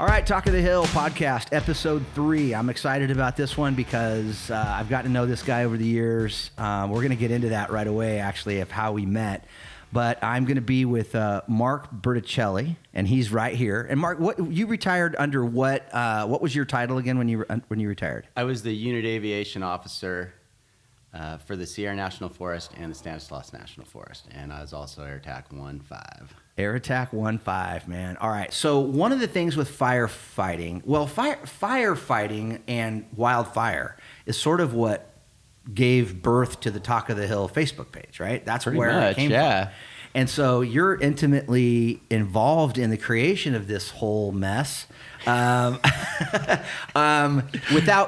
All right, Talk of the Hill podcast, episode 3. I'm excited about this one because I've gotten to know this guy over the years. We're going to get into that right away, actually, of how we met. But I'm going to be with Mark Bertuccelli, and he's right here. And Mark, you retired under what? What was your title again when you retired? I was the Unit Aviation Officer for the Sierra National Forest and the Stanislaus National Forest, and I was also Air Attack 1-5. Air Attack 1-5, man. All right. So one of the things with firefighting, firefighting and wildfire is sort of what gave birth to the Talk of the Hill Facebook page, right? That's Pretty where much, it came from. And so you're intimately involved in the creation of this whole mess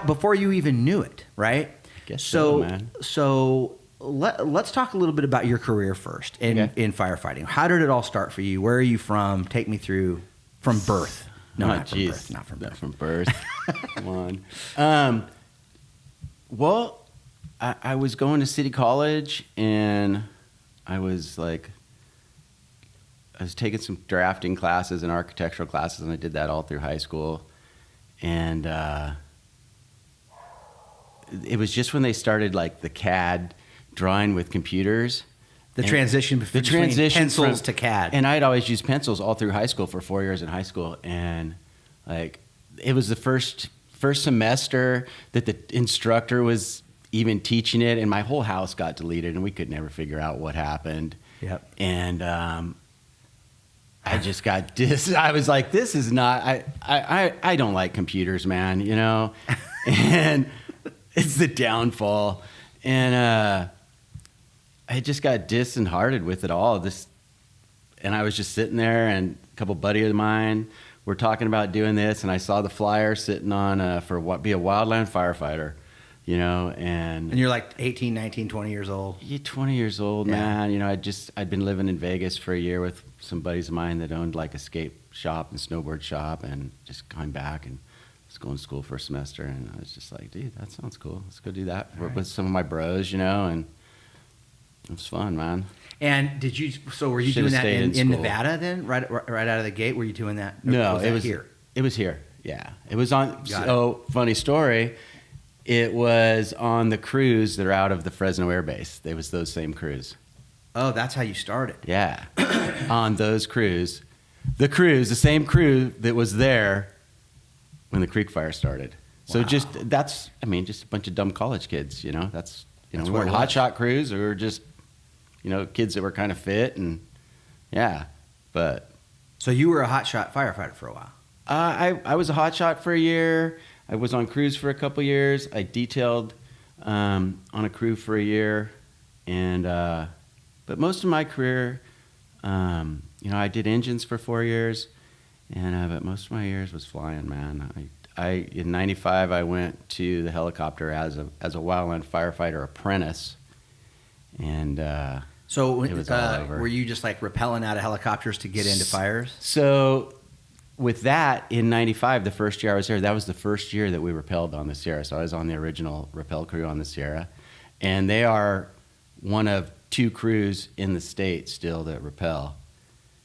before you even knew it, right? Guess so, man. So let's talk a little bit about your career first in firefighting. How did it all start for you? Where are you from? Take me through from birth. No, not from birth. Not from birth. Not from birth. Come on. Well, I was going to City College, and I was taking some drafting classes and architectural classes, and I did that all through high school. And it was just when they started like the CAD drawing with computers. The transition between pencils to CAD. And I'd always used pencils all through high school for 4 years in high school. And like it was the first semester that the instructor was even teaching it, and my whole house got deleted, and we could never figure out what happened. Yep. And I just got I was like, this is not. I don't like computers, man. You know, and it's the downfall. And I just got disheartened with it all. And I was just sitting there, and a couple buddies of mine were talking about doing this, and I saw the flyer sitting on be a wildland firefighter. You know, and you're like 18, 19, 20 years old. Yeah, 20 years old, man. You know, I'd been living in Vegas for a year with some buddies of mine that owned like a skate shop and snowboard shop, and just coming back and was going to school for a semester, and I was just like, dude, that sounds cool. Let's go do that. Work with some of my bros, you know, and it was fun, man. And were you doing that in Nevada then, right out of the gate? Were you doing that? No, it was here. It was here. Yeah, it was on. Funny story. It was on the crews that are out of the Fresno Air Base. It was those same crews. Oh, that's how you started. Yeah. On those crews. The same crew that was there when the Creek Fire started. So Wow. just a bunch of dumb college kids, you know. We weren't hotshot crews. We were just, you know, kids that were kind of fit, and yeah. But so you were a hotshot firefighter for a while. I was a hotshot for a year. I was on crews for a couple years. I detailed on a crew for a year, and but most of my career, you know, I did engines for 4 years, and but most of my years was flying, man. I in '95 I went to the helicopter as a wildland firefighter apprentice, and so it was all over. Were you just like rappelling out of helicopters to get into fires? So. With that, in '95, the first year I was there, that was the first year that we rappelled on the Sierra. So I was on the original rappel crew on the Sierra. And they are one of 2 crews in the state still that rappel.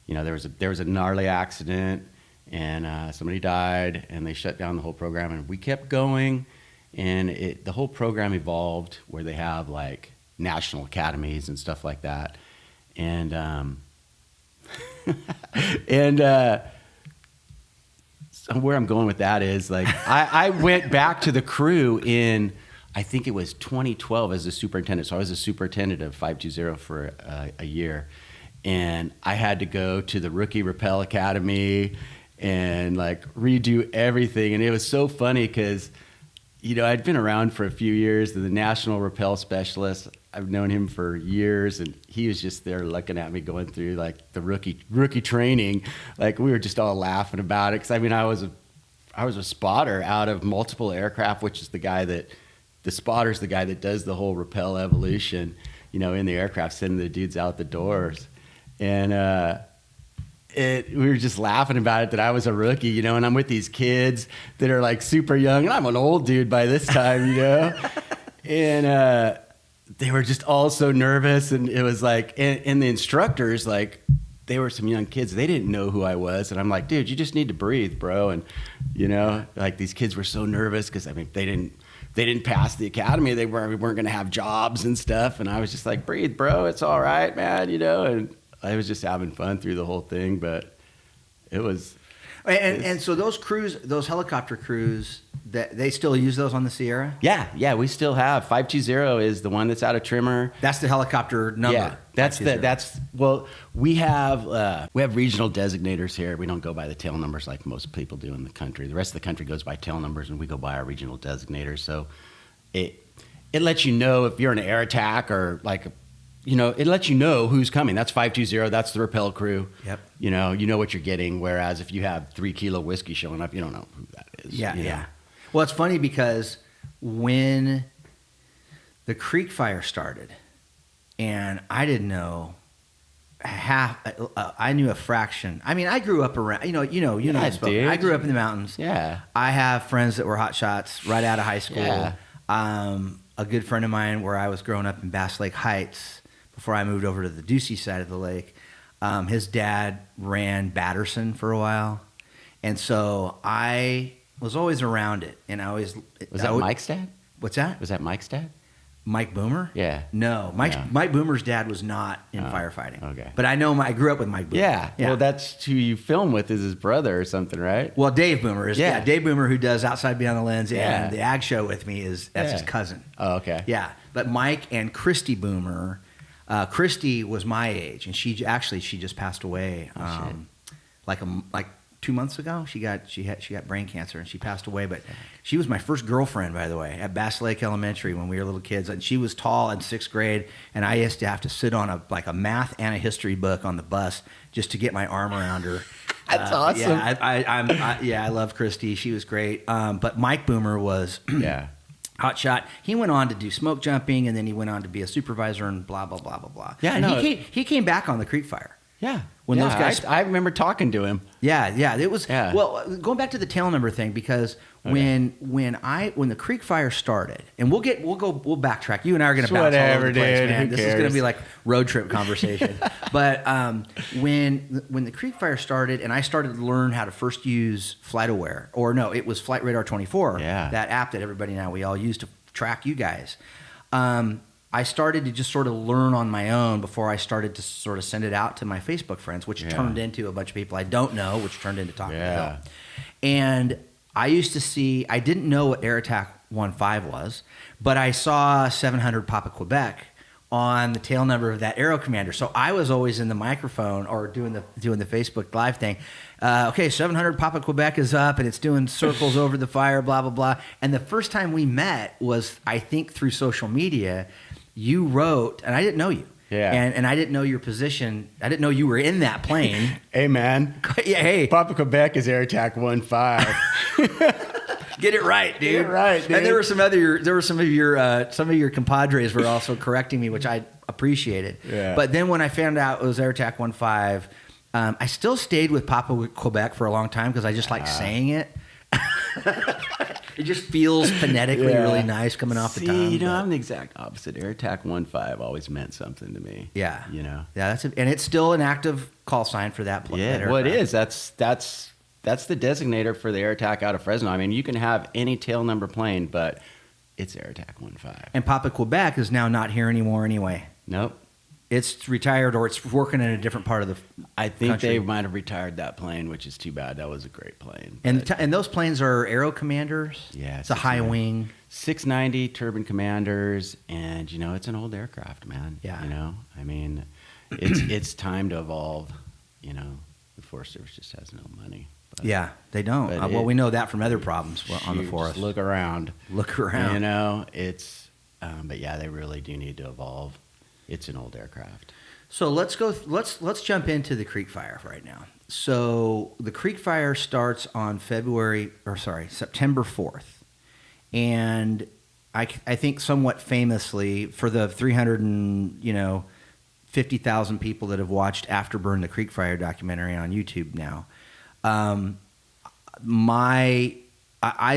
You know, there was a gnarly accident, and somebody died, and they shut down the whole program. And we kept going, and the whole program evolved where they have, like, national academies and stuff like that. And where I'm going with that is, like, I went back to the crew in, I think it was 2012 as a superintendent. So I was a superintendent of 520 for a year. And I had to go to the Rookie Rappel Academy and, like, redo everything. And it was so funny because, you know, I'd been around for a few years. The national rappel specialist, I've known him for years, and he was just there looking at me going through like the rookie training. Like, we were just all laughing about it, because I mean, I was a spotter out of multiple aircraft, which is the spotter's the guy that does the whole rappel evolution, you know, in the aircraft, sending the dudes out the doors. And we were just laughing about it, that I was a rookie, you know, and I'm with these kids that are like super young, and I'm an old dude by this time, you know. And they were just all so nervous, and it was like, and the instructors, like, they were some young kids. They didn't know who I was. And I'm like, dude, you just need to breathe, bro. And, like these kids were so nervous because, I mean, they didn't pass the academy. They weren't going to have jobs and stuff. And I was just like, breathe, bro. It's all right, man. And I was just having fun through the whole thing. But it was... And so those crews, those helicopter crews, that they still use those on the Sierra? Yeah, we still have 520 is the one that's out of Trimmer. That's the helicopter number. Yeah, we have regional designators here. We don't go by the tail numbers like most people do in the country. The rest of the country goes by tail numbers, and we go by our regional designators. So it lets you know if you're in an air attack or like, it lets you know who's coming. That's 520. That's the rappel crew. Yep. You know what you're getting. Whereas if you have 3 kilo whiskey showing up, you don't know who that is. Yeah. Well, it's funny because when the Creek Fire started, and I didn't know I knew a fraction. I mean, I grew up around. I grew up in the mountains. Yeah. I have friends that were hot shots right out of high school. Yeah. A good friend of mine, where I was growing up in Bass Lake Heights. Before I moved over to the Ducey side of the lake, his dad ran Batterson for a while. And so I was always around it. And Was that Mike's dad? What's that? Was that Mike's dad? Mike Boomer? Yeah. No. Mike Boomer's dad was not in firefighting. Okay. But I grew up with Mike Boomer. Yeah. Well, that's who you film with, is his brother or something, right? Well, Dave Boomer is. Yeah. Dave Boomer, who does Outside Beyond the Lens and the Ag Show with me, that's his cousin. Oh, okay. Yeah. But Mike and Christy Boomer... Christy was my age, and she just passed away like 2 months ago. She got brain cancer, and she passed away. But she was my first girlfriend, by the way, at Bass Lake Elementary when we were little kids. And she was tall in 6th grade, and I used to have to sit on a math and a history book on the bus just to get my arm around her. That's awesome. Yeah, I love Christy. She was great. But Mike Boomer was hot shot. He went on to do smoke jumping, and then he went on to be a supervisor and blah, blah, blah, blah, blah. Yeah, and he came back on the Creek Fire. Yeah. When those guys... I remember talking to him. Yeah. It was... Yeah. Well, going back to the tail number thing, because when the Creek Fire started, and we'll backtrack. You and I are going to bounce all over the place, man. This is going to be like road trip conversation. But when the Creek Fire started, and I started to learn how to first use FlightAware, or no, it was Flight Radar 24, that app that everybody now we all use to track you guys. I started to just sort of learn on my own before I started to sort of send it out to my Facebook friends, which turned into a bunch of people I don't know, which turned into talking to them. And I used to see, I didn't know what Air Attack 15 was, but I saw 700 Papa Quebec on the tail number of that Aero Commander. So I was always in the microphone or doing the Facebook Live thing. Okay, 700 Papa Quebec is up, and it's doing circles over the fire, blah, blah, blah. And the first time we met was, I think, through social media. You wrote, and I didn't know you. Yeah. And I didn't know your position. I didn't know you were in that plane. Hey, man. Yeah, hey. Papa Quebec is Air Attack 15. Get it right, dude. Get it right, dude. And there were some of your compadres were also correcting me, which I appreciated. Yeah. But then when I found out it was Air Attack 15, I still stayed with Papa Quebec for a long time because I just like saying it. It just feels phonetically really nice coming off the tongue. I'm the exact opposite. Air Attack 15 always meant something to me. Yeah. Yeah, and it's still an active call sign for that plane. Yeah, well, it is. That's the designator for the Air Attack out of Fresno. I mean, you can have any tail number plane, but it's Air Attack 15. And Papa Quebec is now not here anymore anyway. Nope. It's retired, or it's working in a different part of the I think country. They might have retired that plane, which is too bad. That was a great plane. And those planes are Aero Commanders? Yeah. It's a high wing. 690 turbine commanders, and, it's an old aircraft, man. Yeah. I mean, it's time to evolve. The Forest Service just has no money. Yeah, they don't. We know that from other problems on the forest. Just look around. It's... but yeah, they really do need to evolve. It's an old aircraft. So let's jump into the Creek Fire right now. So the Creek Fire starts on September 4th. And I think somewhat famously for the 350,000 people that have watched Afterburn, the Creek Fire documentary on YouTube now, I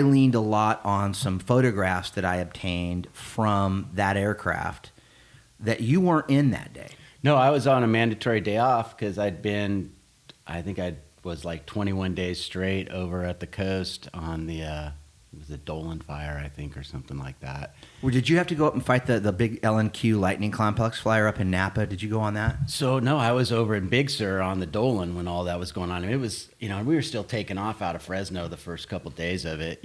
leaned a lot on some photographs that I obtained from that aircraft that you weren't in that day. No, I was on a mandatory day off because I think I was like 21 days straight over at the coast on the, it was the Dolan fire, I think, or something like that. Well, did you have to go up and fight the big LNQ lightning complex flyer up in Napa? Did you go on that? So, no, I was over in Big Sur on the Dolan when all that was going on. It was, we were still taking off out of Fresno the first couple of days of it,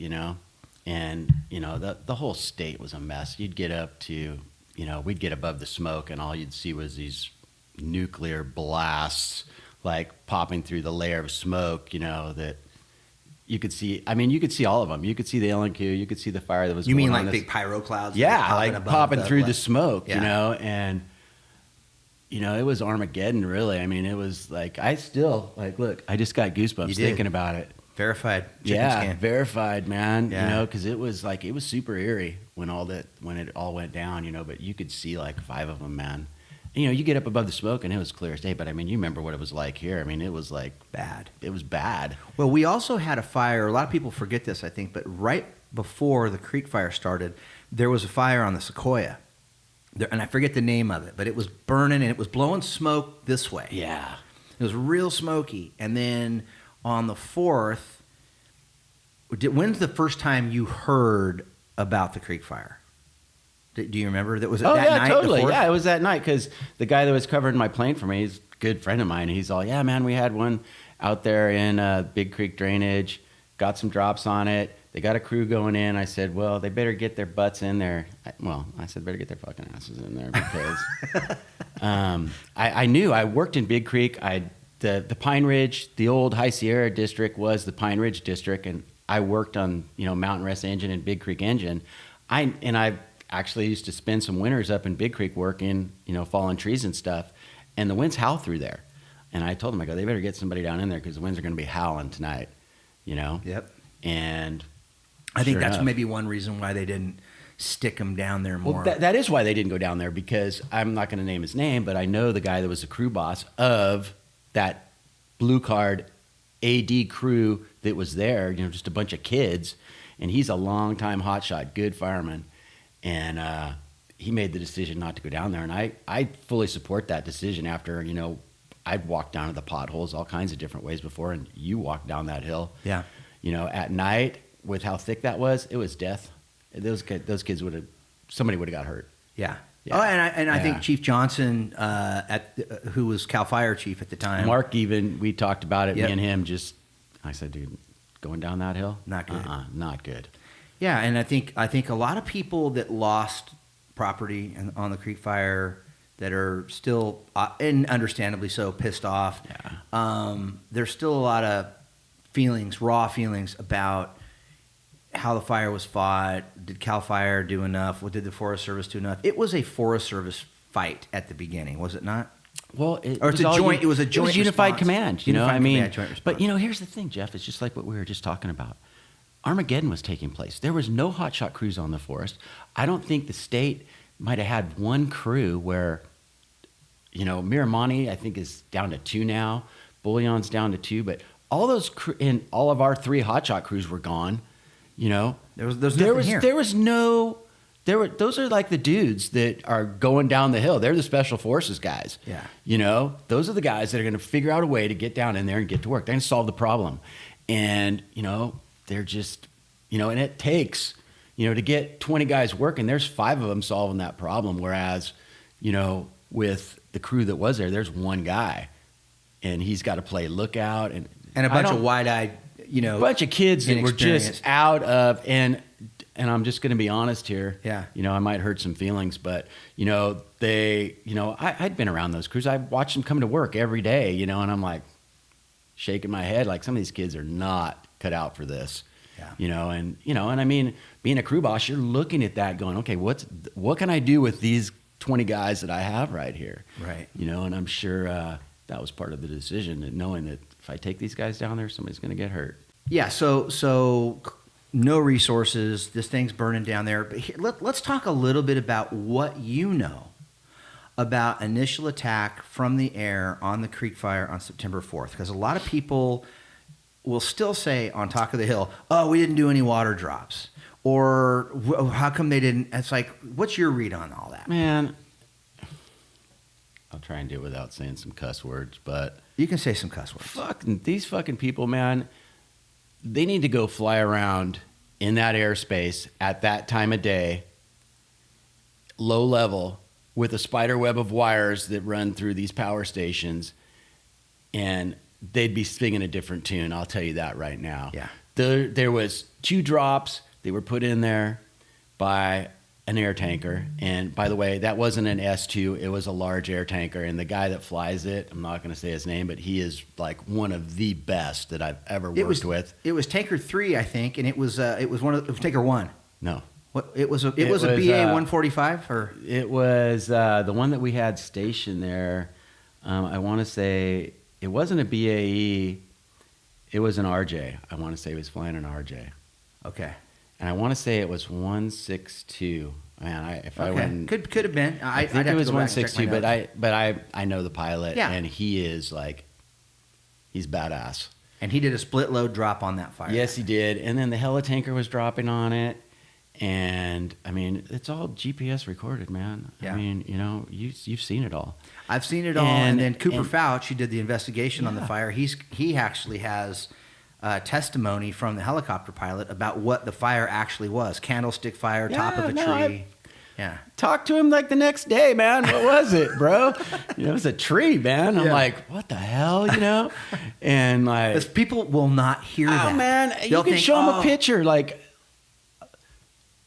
and, the whole state was a mess. You'd get up to, we'd get above the smoke and all you'd see was these nuclear blasts like popping through the layer of smoke, that you could see. I mean, you could see all of them. You could see the LNQ. You could see the fire that was. You going mean on like big pyro clouds? Yeah, like popping through the smoke, Yeah. and it was Armageddon. Really, I mean, it was like I still like. Look, I just got goosebumps thinking about it. Verified. Yeah, verified, man. Yeah. Because it was super eerie when it all went down. But you could see like 5 of them, man. You get up above the smoke and it was clear as day, but I mean, you remember what it was like here. I mean, it was like bad. It was bad. Well, we also had a fire. A lot of people forget this, I think, but right before the creek fire started, there was a fire on the Sequoia. And I forget the name of it, but it was burning and it was blowing smoke this way. Yeah. It was real smoky. And then on the 4th, when's the first time you heard about the creek fire? Do you remember? That was that night? Totally. Yeah, it was that night because the guy that was covering my plane for me, he's a good friend of mine. He's all, yeah, man, we had one out there in Big Creek Drainage, got some drops on it. They got a crew going in. I said, well, they better get their butts in there. I said, better get their fucking asses in there because I knew I worked in Big Creek. The Pine Ridge, the old High Sierra district was the Pine Ridge district, and I worked on Mountain Rest Engine and Big Creek Engine. I actually used to spend some winters up in Big Creek working, falling trees and stuff, and the winds howl through there. And I told them, I go, they better get somebody down in there because the winds are going to be howling tonight, Yep. And I think that's enough, maybe one reason why they didn't stick them down there more. Well, that is why they didn't go down there, because I'm not going to name his name, but I know the guy that was the crew boss of that blue card AD crew that was there, just a bunch of kids, and he's a long-time hotshot, good fireman. And he made the decision not to go down there. And I fully support that decision after, I'd walked down to the potholes all kinds of different ways before, and you walked down that hill. Yeah. At night with how thick that was, it was death. Those kids somebody would have got hurt. Yeah. Yeah. Oh, and I Yeah. think Chief Johnson, who was Cal Fire Chief at the time. Mark, even, we talked about it, Yep. me and him, I said, dude, going down that hill? Not good. Not good. Yeah, and I think a lot of people that lost property on the creek fire that are still, and understandably so, pissed off. Yeah. There's still a lot of raw feelings about how the fire was fought. Did Cal Fire do enough? What did the Forest Service do enough? It was a Forest Service fight at the beginning, was it not? Well, It was a joint unified response. command. Unified I mean, command, joint response. but here's the thing, Jeff. It's just like what we were just talking about. Armageddon was taking place. There was no hotshot crews on the forest. I don't think the state might have had one crew where, Miramonte, I think, is down to 2 now. Bullion's down to 2, but all those and all of our 3 hotshot crews were gone. There was nothing here. Those are like the dudes that are going down the hill. They're the special forces guys. Yeah. Those are the guys that are going to figure out a way to get down in there and get to work. They're going to solve the problem. And, they're just, and it takes, to get 20 guys working, there's 5 of them solving that problem. Whereas, with the crew that was there, there's 1 guy and he's got to play lookout and a bunch of wide-eyed, a bunch of kids that were just out of, and I'm just going to be honest here. Yeah. I might hurt some feelings, but, I'd been around those crews. I watched them come to work every day, and I'm like shaking my head like some of these kids are not cut out for this. Yeah. And I mean, being a crew boss, you're looking at that going, okay, what can I do with these 20 guys that I have right here? Right. And I'm sure that was part of the decision, and knowing that if I take these guys down there, somebody's going to get hurt. Yeah, so no resources. This thing's burning down there. But let's talk a little bit about what you know about initial attack from the air on the creek fire on September 4th, because a lot of people will still say on Talk of the Hill, oh, we didn't do any water drops. Or how come they didn't? It's like, what's your read on all that? Man, I'll try and do it without saying some cuss words, but You can say some cuss words. these fucking people, man, they need to go fly around in that airspace at that time of day, low level, with a spider web of wires that run through these power stations, and they'd be singing a different tune. I'll tell you that right now. Yeah. There was 2 drops. They were put in there by an air tanker. And by the way, that wasn't an S2. It was a large air tanker. And the guy that flies it, I'm not going to say his name, but he is like one of the best that I've ever worked with. It was Tanker 3, I think, and it was Tanker 1. No. What it was a BA 145 or it was the one that we had stationed there. I want to say it wasn't a BAE. It was an RJ. I want to say he was flying an RJ. Okay. And I want to say it was 162. Man, I went, could have been. I think it was 162, but I know the pilot, Yeah. and he is like, he's badass. And he did a split load drop on that fire. Yes, he did. And then the helitanker was dropping on it, and I mean, it's all GPS recorded, man. Yeah. I mean, you've seen it all. I've seen it all. And then Cooper Fouch, who did the investigation on the fire, he actually has testimony from the helicopter pilot about what the fire actually was. Candlestick fire, top of a tree. Talked to him like the next day, man. What was it, bro? It was a tree, man. I'm like, what the hell, And like, 'cause people will not hear that. Oh, man, They'll you can think, show them a picture. Like,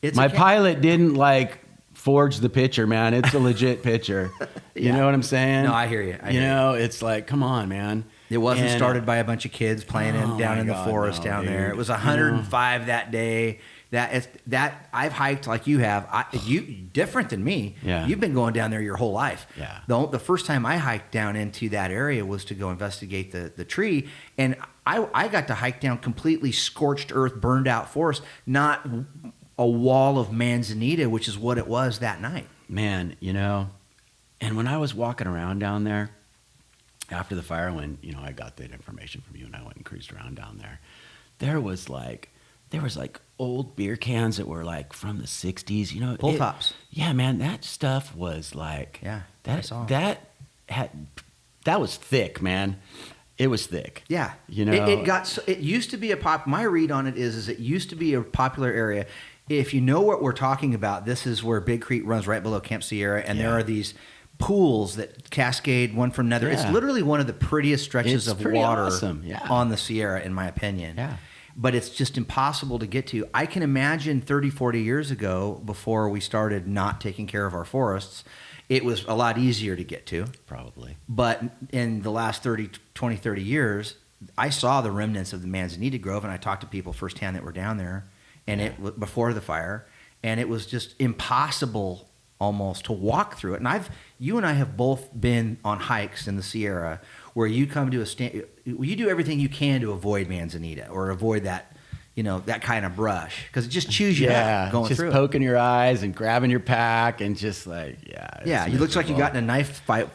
it's my pilot didn't like forge the picture, man. It's a legit picture. You know what I'm saying? No, I hear you. It's like, come on, man. It wasn't started by a bunch of kids playing down in the forest down there. It was 105 that day. That I've hiked like you have. You different than me. Yeah. You've been going down there your whole life. Yeah. The first time I hiked down into that area was to go investigate the tree, and I got to hike down completely scorched earth, burned out forest, not a wall of manzanita, which is what it was that night. Man, and when I was walking around down there after the fire, when I got that information from you and I went and cruised around down there, there was like old beer cans that were like from the 60s, Pull tops. Yeah, man, that stuff was like, I that was thick, man. It was thick. Yeah. It used to be my read on it is it used to be a popular area. If you know what we're talking about, this is where Big Creek runs right below Camp Sierra, and there are these pools that cascade one from another. It's literally one of the prettiest stretches of water on the Sierra, in my opinion. Yeah. But it's just impossible to get to. I can imagine 30, 40 years ago, before we started not taking care of our forests, it was a lot easier to get to. Probably. But in the last 20, 30 years, I saw the remnants of the Manzanita Grove, and I talked to people firsthand that were down there, and it before the fire, and it was just impossible almost to walk through it. And you and I have both been on hikes in the Sierra where you come to you do everything you can to avoid Manzanita or avoid that, that kind of brush, because it just chews you out going through. Just poking your eyes and grabbing your pack and just like, it looks like you got in a knife fight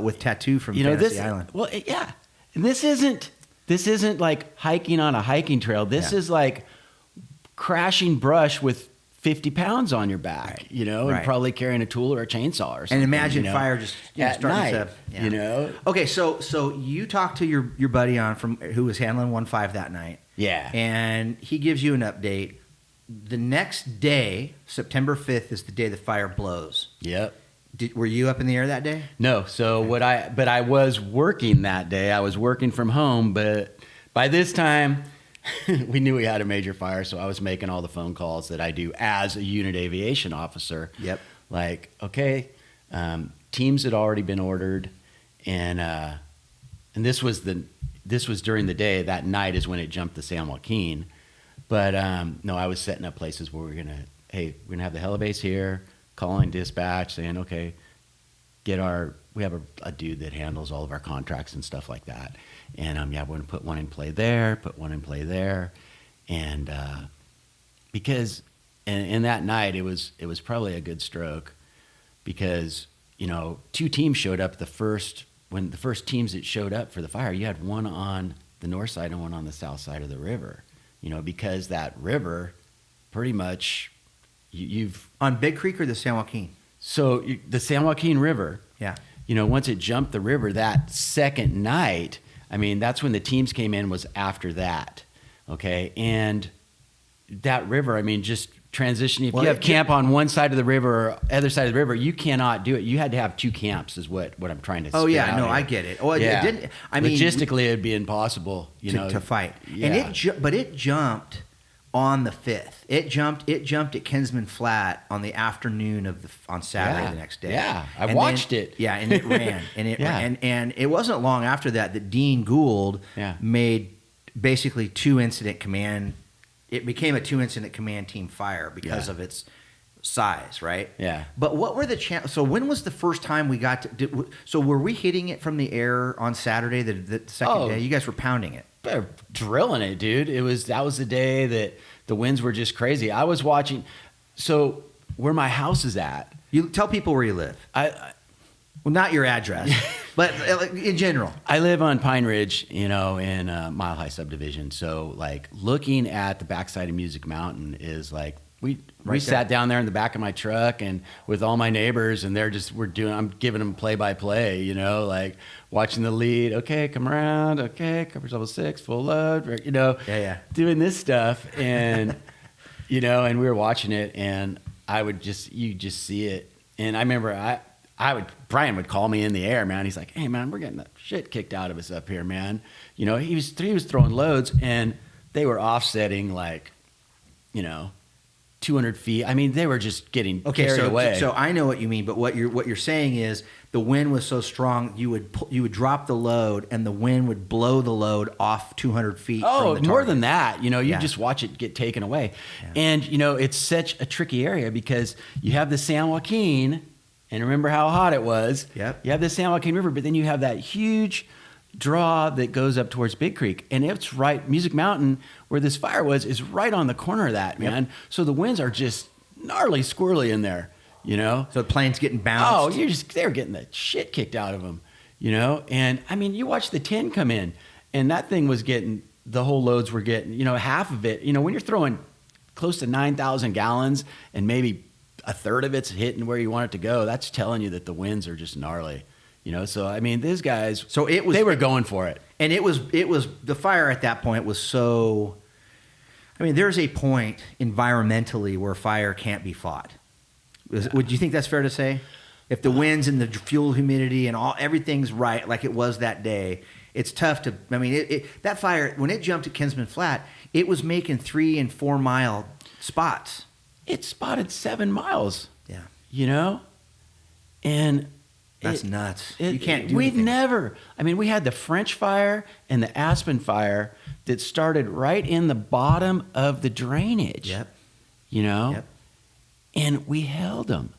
with Tattoo from Fantasy Island. Well, and this isn't like hiking on a hiking trail. This is like crashing brush with 50 pounds on your back, and probably carrying a tool or a chainsaw or something. And imagine fire just at starting night, to. Okay, so you talked to your buddy who was handling 1-5 that night. Yeah. And he gives you an update. The next day, September 5th, is the day the fire blows. Yep. Were you up in the air that day? No. So but I was working that day. I was working from home, but by this time we knew we had a major fire, so I was making all the phone calls that I do as a unit aviation officer. Yep. Like, okay, teams had already been ordered, and this was during the day. That night is when it jumped to San Joaquin. But no, I was setting up places where we're gonna have the helibase here, calling dispatch, saying, okay, we have a dude that handles all of our contracts and stuff like that. And we're going to put one in play there, and because and that night it was probably a good stroke, because 2 teams showed up when the first teams that showed up for the fire. You had one on the north side and one on the south side of the river, because that river pretty much you've on Big Creek or the San Joaquin. So the San Joaquin River. Yeah. once it jumped the river that second night, I mean, that's when the teams came in, was after that. Okay. And that river, I mean, just transitioning. If you have camp on one side of the river or other side of the river, you cannot do it. You had to have 2 camps is what I'm trying to say. Oh yeah, no, here. I get it. Oh yeah. It didn't, I mean, logistically it'd be to fight. Yeah. And but it jumped on the 5th. It jumped at Kinsman Flat on the afternoon on Saturday the next day. Yeah. I watched it. Yeah, and it ran. And it ran. And it wasn't long after that Dean Gould made basically 2 incident command. It became a 2-incident command team fire because of its size, right? Yeah. But what were the so when was the first time we got to? So were we hitting it from the air on Saturday, the second day? You guys were pounding it. They're drilling it, dude. That was the day that the winds were just crazy. I was watching. So where my house is at, you tell people where you live. Well, not your address, but in general. I live on Pine Ridge, in Mile High subdivision. So like looking at the backside of Music Mountain is like, we sat down there in the back of my truck and with all my neighbors, and I'm giving them play-by-play, like watching the lead. Okay, come around. Okay, coverage level 6, full load, doing this stuff. And, and we were watching it, and you just see it. And I remember Brian would call me in the air, man. He's like, hey man, we're getting the shit kicked out of us up here, man. He was throwing loads, and they were offsetting like, 200 feet. I mean, they were just getting carried away. So I know what you mean, but what you're saying is the wind was so strong, you would drop the load, and the wind would blow the load off 200 feet. Oh, more than that. You just watch it get taken away. Yeah. And, it's such a tricky area because you have the San Joaquin, and remember how hot it was. Yep. You have the San Joaquin River, but then you have that huge draw that goes up towards Big Creek. And it's right, Music Mountain, where this fire was, is right on the corner of that, man. Yep. So the winds are just gnarly squirrely in there, So the plane's getting bounced. Oh, they're getting the shit kicked out of them, And, I mean, you watch the 10 come in, and that thing was the whole loads were getting, half of it. When you're throwing close to 9,000 gallons and maybe a third of it's hitting where you want it to go, that's telling you that the winds are just gnarly. So I mean, these guys. So they were going for it, and it was the fire at that point was so. I mean, there's a point environmentally where fire can't be fought. Would you think that's fair to say? If the winds and the fuel humidity and everything's right, like it was that day, it's tough to. I mean, that fire when it jumped at Kinsman Flat, it was making 3 and 4 mile spots. It spotted 7 miles. Yeah, and. That's nuts. You can't do anything. We had the French fire and the Aspen fire that started right in the bottom of the drainage. Yep. Yep. And we held them.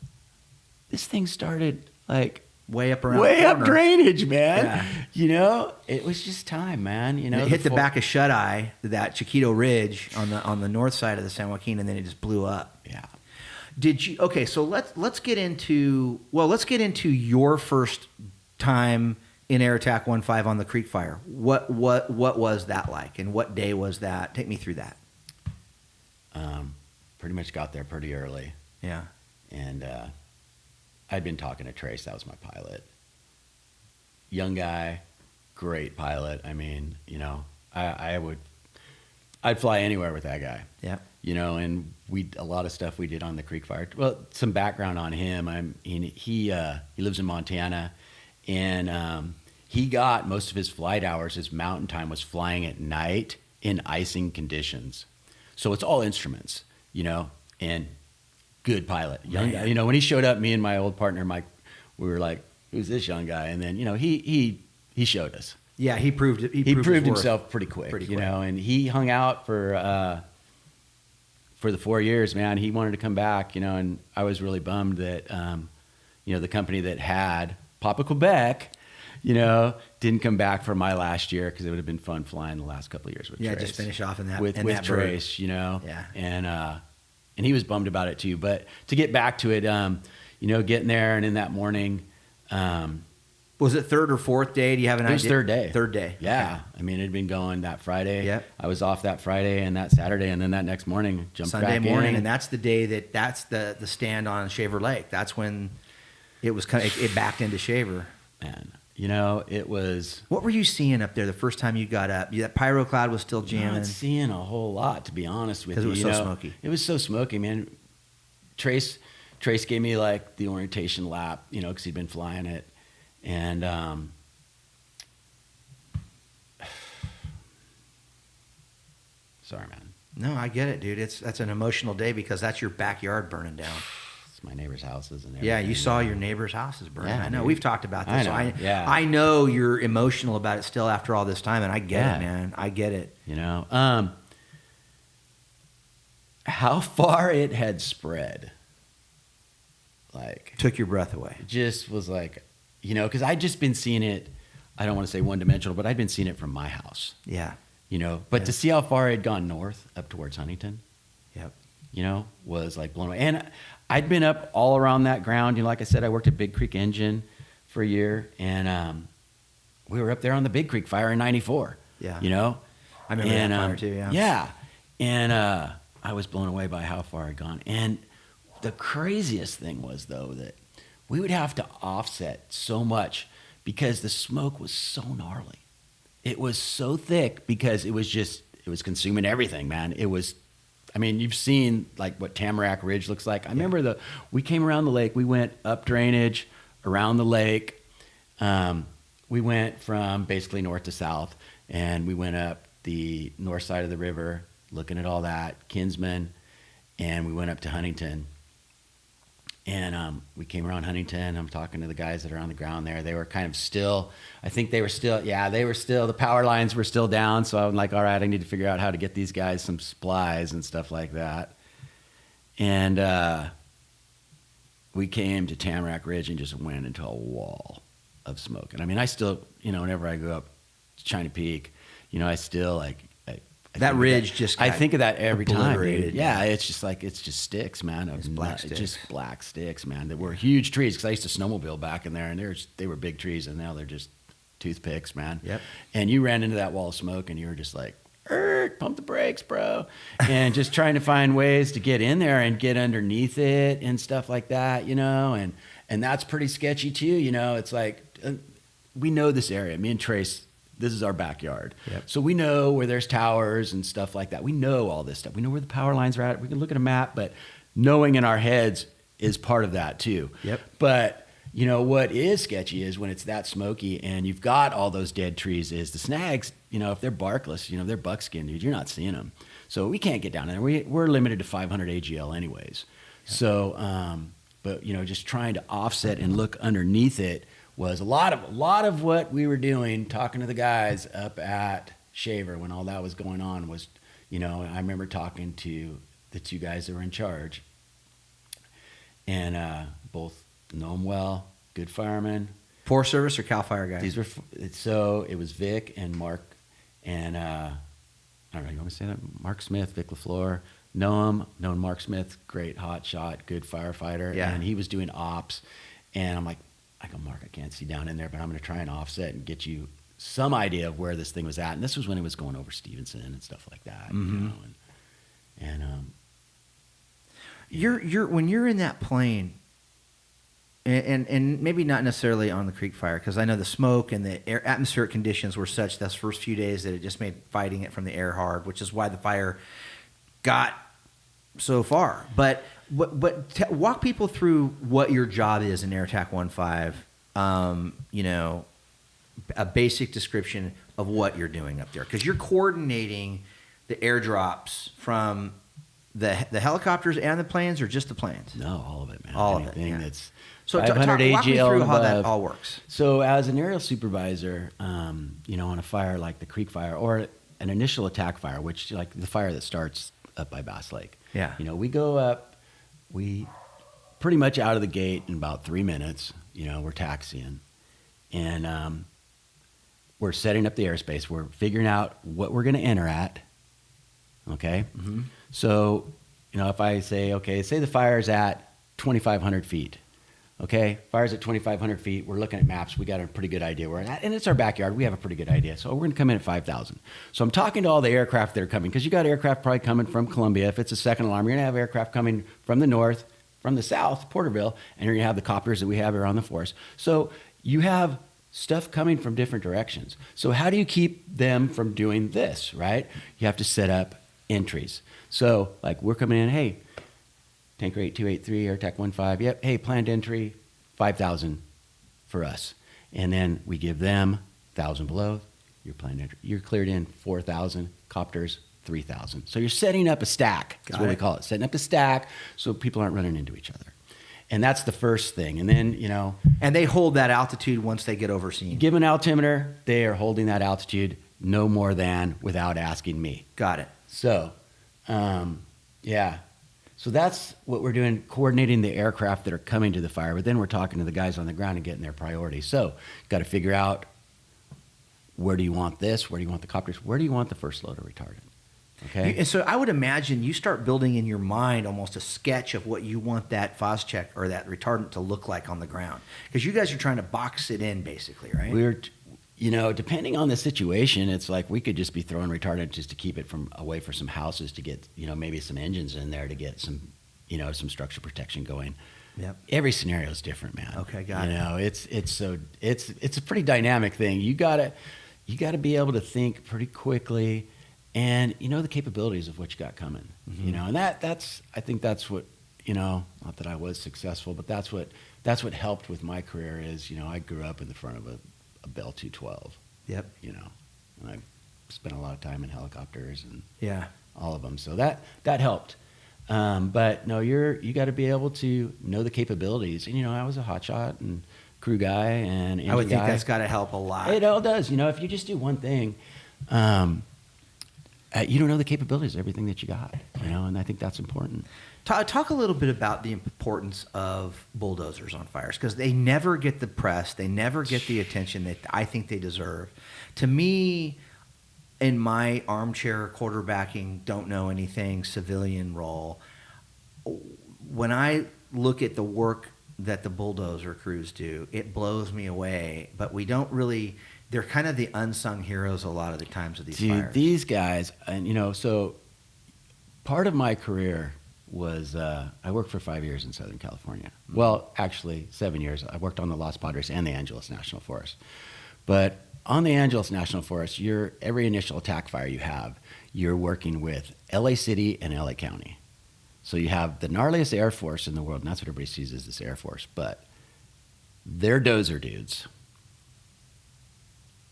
This thing started like way up drainage, man. Yeah. It was just time, man. It hit the back of Shut Eye, that Chiquito Ridge on the north side of the San Joaquin, and then it just blew up. Yeah. So let's get into your first time in Air Attack 1-5 on the Creek Fire. What was that like, and what day was that? Take me through that. Pretty much got there pretty early. Yeah. And I'd been talking to Trace. That was my pilot. Young guy, great pilot. I mean, I'd fly anywhere with that guy. Yeah. And a lot of stuff we did on the Creek Fire. Well, some background on him. He lives in Montana, and he got most of his flight hours. His mountain time was flying at night in icing conditions. So it's all instruments, and good pilot, young guy. When he showed up, me and my old partner Mike, we were like, "Who's this young guy?" And then he showed us. Yeah, he proved it. He proved himself pretty quick. And he hung out for the 4 years, man. He wanted to come back, and I was really bummed that, the company that had Papa Quebec, didn't come back for my last year because it would have been fun flying the last couple of years with Trace. Yeah, just finish off in that with that Trace, Yeah. And he was bummed about it too. But to get back to it, getting there and in that morning. Was it third or fourth day? Do you have an idea? It was third day. Third day. Yeah. Okay. I mean, it had been going that Friday. Yep. I was off that Friday and that Saturday, and then that next morning jumped Sunday back morning, in. and that's the day that's the stand on Shaver Lake. That's when it was it backed into Shaver. man. You know, it was. What were you seeing up there the first time you got up? That pyro cloud was still jamming. Not seeing a whole lot, to be honest with you. Because it was so smoky. It was so smoky, man. Trace gave me like the orientation lap, you know, because he'd been flying it, and sorry, man. No, I get it, dude. That's an emotional day because that's your backyard burning down. My neighbor's houses and everything. Yeah, you saw your neighbor's houses burn. Yeah, I know. dude. We've talked about this. I know you're emotional about it still after all this time, and I get it, man. I get it. You know, how far it had spread, like, took your breath away. It just was like, you know, because I'd just been seeing it. I don't want to say one-dimensional, but I'd been seeing it from my house. Yeah. You know, but to see how far it had gone north up towards Huntington. Yep. You know, was like blown away. And I'd been up all around that ground. You know, like I said, I worked at Big Creek Engine for a year, and we were up there on the Big Creek fire in '94. Yeah. You know? I remember that fire too, yeah. Yeah. And I was blown away by how far I'd gone. And the craziest thing was, though, that we would have to offset so much because the smoke was so gnarly. It was so thick because it was consuming everything, man. It was, I mean, you've seen like what Tamarack Ridge looks like. I remember we came around the lake. We went up drainage around the lake. We went from basically north to south, and we went up the north side of the river, looking at all that, Kinsman, and we went up to Huntington. And we came around Huntington. I'm talking to the guys that are on the ground there. They were kind of still, I think they were still, the power lines were still down. So I'm like, all right, I need to figure out how to get these guys some supplies and stuff like that. And we came to Tamarack Ridge and just went into a wall of smoke. And I mean, I still, you know, whenever I go up to China Peak, you know, I still like, that ridge just I think of that every time, dude. Yeah, it's just like, it's just sticks, man. It's black sticks. Just black sticks, man. That were huge trees, because I used to snowmobile back in there, and they were big trees, and now they're just toothpicks, man. Yep. And you ran into that wall of smoke, and you were just like, pump the brakes, bro. And just trying to find ways to get in there and get underneath it and stuff like that, you know. And that's pretty sketchy too, you know. It's like, we know this area. Me and Trace, this is our backyard. Yep. So we know where there's towers and stuff like that. We know all this stuff. We know where the power lines are at. We can look at a map, but knowing in our heads is part of that too. Yep. But, you know, what is sketchy is when it's that smoky and you've got all those dead trees is the snags, you know, if they're barkless, you know, they're buckskin, dude, you're not seeing them. So we can't get down there. We're limited to 500 AGL anyways. Yep. So, but, you know, just trying to offset and look underneath it was a lot of what we were doing, talking to the guys up at Shaver when all that was going on was, you know, I remember talking to the two guys that were in charge, and both know them well, good firemen. Forest Service or Cal Fire guys? These were, so it was Vic and Mark, and I don't know, you want me to say that? Mark Smith, Vic LaFleur, known Mark Smith, great hot shot, good firefighter, and he was doing ops, and I'm like, I go, Mark, I can't see down in there, but I'm going to try and offset and get you some idea of where this thing was at. And this was when it was going over Stevenson and stuff like that. Mm-hmm. You know, you're when you're in that plane, and maybe not necessarily on the creek fire, because I know the smoke and the atmospheric conditions were such those first few days that it just made fighting it from the air hard, which is why the fire got so far. But walk people through what your job is in Air Attack 1-5. You know, a basic description of what you're doing up there, because you're coordinating the airdrops from the helicopters and the planes, or just the planes? No, all of it, man. All Anything of it. Yeah. that's so 500 walk me AGL through and how that above. all works. So as an aerial supervisor, you know, on a fire like the creek fire or an initial attack fire, which like the fire that starts up by Bass Lake. Yeah. You know, we go up. We pretty much out of the gate in about 3 minutes, you know, we're taxiing, and we're setting up the airspace. We're figuring out what we're going to enter at. Okay. Mm-hmm. So, you know, if I say, okay, say the fire's at 2,500 feet. Okay. Fire's at 2,500 feet. We're looking at maps. We got a pretty good idea where we're at, and it's our backyard. We have a pretty good idea. So we're going to come in at 5,000. So I'm talking to all the aircraft that are coming, because you got aircraft probably coming from Columbia. If it's a second alarm, you're going to have aircraft coming from the north, from the south, Porterville, and you're going to have the copters that we have here on the force. So you have stuff coming from different directions. So how do you keep them from doing this, right? You have to set up entries. So like we're coming in, hey, Tanker 8283, AirTech 15, yep, hey, planned entry, 5,000 for us. And then we give them 1,000 below, your planned entry. You're cleared in 4,000, copters 3,000. So you're setting up a stack. That's what we call it. Setting up a stack so people aren't running into each other. And that's the first thing. And then, you know. And they hold that altitude once they get overseen. Give an altimeter. They are holding that altitude no more than without asking me. Got it. So, yeah. So that's what we're doing, coordinating the aircraft that are coming to the fire. But then we're talking to the guys on the ground and getting their priorities. So got to figure out, where do you want this? Where do you want the copters? Where do you want the first load of retardant? Okay. And so I would imagine you start building in your mind almost a sketch of what you want that phos-check or that retardant to look like on the ground. Because you guys are trying to box it in basically, right? We're, you know, depending on the situation, it's like we could just be throwing retardant just to keep it from away for some houses to get, you know, maybe some engines in there to get some, you know, some structure protection going. Yep. Every scenario is different, man. Okay, got it. You know, it's a pretty dynamic thing. You gotta be able to think pretty quickly. And you know the capabilities of what you got coming, you know, and I think that's what, you know, not that I was successful, but that's what helped with my career is, you know, I grew up in the front of a Bell 212. Yep. You know, and I spent a lot of time in helicopters and yeah, all of them, so that helped. But no, you got to be able to know the capabilities, and you know, I was a hotshot and crew guy and engine I would think guy. that's got to help a lot. It all does, you know, if you just do one thing. You don't know the capabilities of everything that you got, you know, and I think that's important. Talk a little bit about the importance of bulldozers on fires, because they never get the press, they never get the attention that I think they deserve. To me, in my armchair quarterbacking, don't know anything civilian role, when I look at the work that the bulldozer crews do, it blows me away. But we don't really. They're kind of the unsung heroes a lot of the times of these fires. These guys, and you know, so part of my career was I worked for 5 years in Southern California. Well, actually 7 years. I worked on the Los Padres and the Angeles National Forest. But on the Angeles National Forest, every initial attack fire you have, you're working with LA City and LA County. So you have the gnarliest Air Force in the world, and that's what everybody sees as this Air Force. But they're dozer dudes.